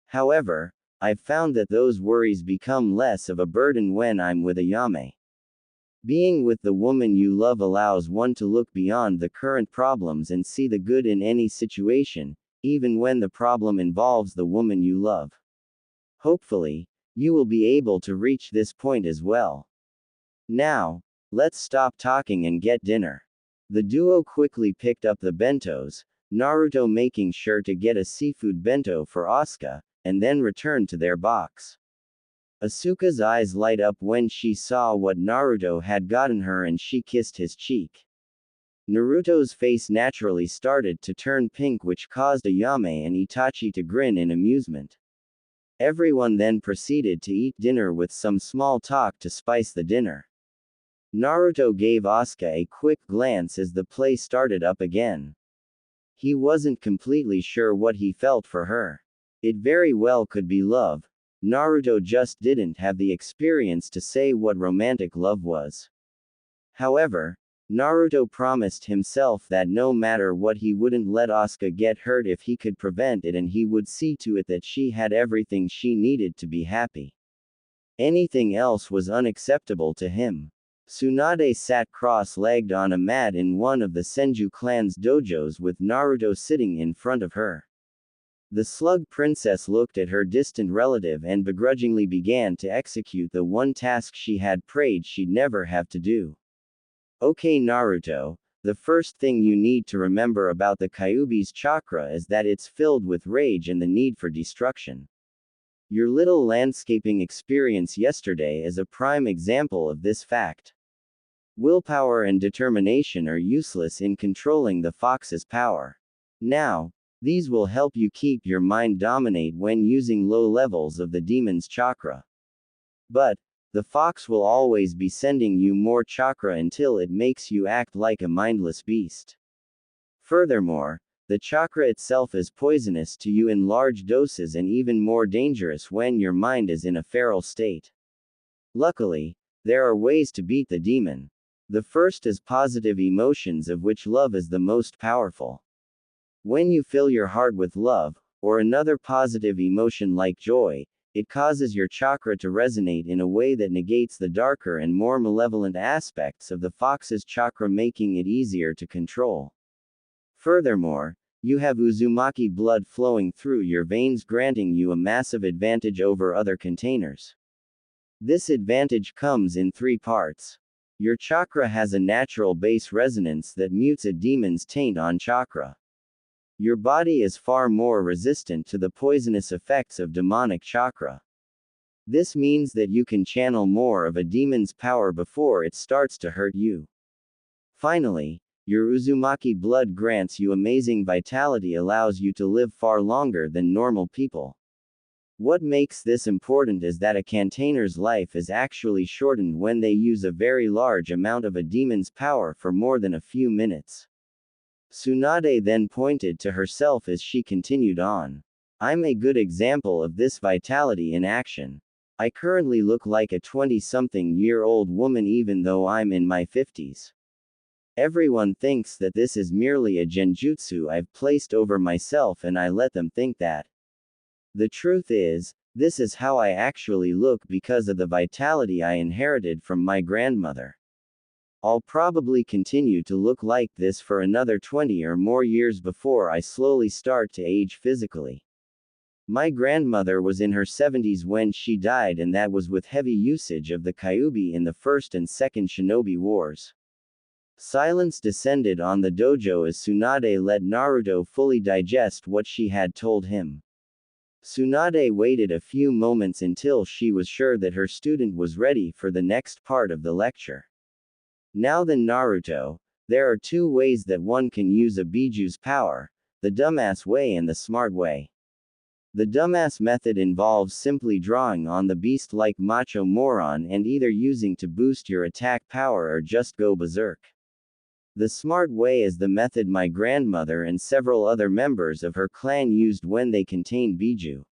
However, I've found that those worries become less of a burden when I'm with Ayame. Being with the woman you love allows one to look beyond the current problems and see the good in any situation, even when the problem involves the woman you love. Hopefully, you will be able to reach this point as well. Now, let's stop talking and get dinner. The duo quickly picked up the bentos, Naruto making sure to get a seafood bento for Asuka, and then returned to their box. Asuka's eyes light up when she saw what Naruto had gotten her and she kissed his cheek. Naruto's face naturally started to turn pink, which caused Ayame and Itachi to grin in amusement. Everyone then proceeded to eat dinner with some small talk to spice the dinner. Naruto gave Asuka a quick glance as the play started up again. He wasn't completely sure what he felt for her. It very well could be love. Naruto just didn't have the experience to say what romantic love was. However, Naruto promised himself that no matter what he wouldn't let Asuka get hurt if he could prevent it, and he would see to it that she had everything she needed to be happy. Anything else was unacceptable to him. Tsunade sat cross-legged on a mat in one of the Senju clan's dojos with Naruto sitting in front of her. The slug princess looked at her distant relative and begrudgingly began to execute the one task she had prayed she'd never have to do. Okay Naruto, the first thing you need to remember about the Kyuubi's chakra is that it's filled with rage and the need for destruction. Your little landscaping experience yesterday is a prime example of this fact. Willpower and determination are useless in controlling the fox's power. Now, these will help you keep your mind dominate when using low levels of the demon's chakra. But, the fox will always be sending you more chakra until it makes you act like a mindless beast. Furthermore, the chakra itself is poisonous to you in large doses and even more dangerous when your mind is in a feral state. Luckily, there are ways to beat the demon. The first is positive emotions, of which love is the most powerful. When you fill your heart with love, or another positive emotion like joy, it causes your chakra to resonate in a way that negates the darker and more malevolent aspects of the fox's chakra, making it easier to control. Furthermore, you have Uzumaki blood flowing through your veins, granting you a massive advantage over other containers. This advantage comes in three parts. Your chakra has a natural base resonance that mutes a demon's taint on chakra. Your body is far more resistant to the poisonous effects of demonic chakra. This means that you can channel more of a demon's power before it starts to hurt you. Finally, your Uzumaki blood grants you amazing vitality, allows you to live far longer than normal people. What makes this important is that a container's life is actually shortened when they use a very large amount of a demon's power for more than a few minutes. Tsunade then pointed to herself as she continued on. I'm a good example of this vitality in action. I currently look like a 20-something-year-old woman even though I'm in my 50s. Everyone thinks that this is merely a genjutsu I've placed over myself, and I let them think that. The truth is, this is how I actually look because of the vitality I inherited from my grandmother. I'll probably continue to look like this for another 20 or more years before I slowly start to age physically. My grandmother was in her 70s when she died, and that was with heavy usage of the Kyuubi in the First and Second Shinobi Wars. Silence descended on the dojo as Tsunade let Naruto fully digest what she had told him. Tsunade waited a few moments until she was sure that her student was ready for the next part of the lecture. Now then Naruto, there are two ways that one can use a biju's power, the dumbass way and the smart way. The dumbass method involves simply drawing on the beast like macho moron and either using to boost your attack power or just go berserk. The smart way is the method my grandmother and several other members of her clan used when they contained biju.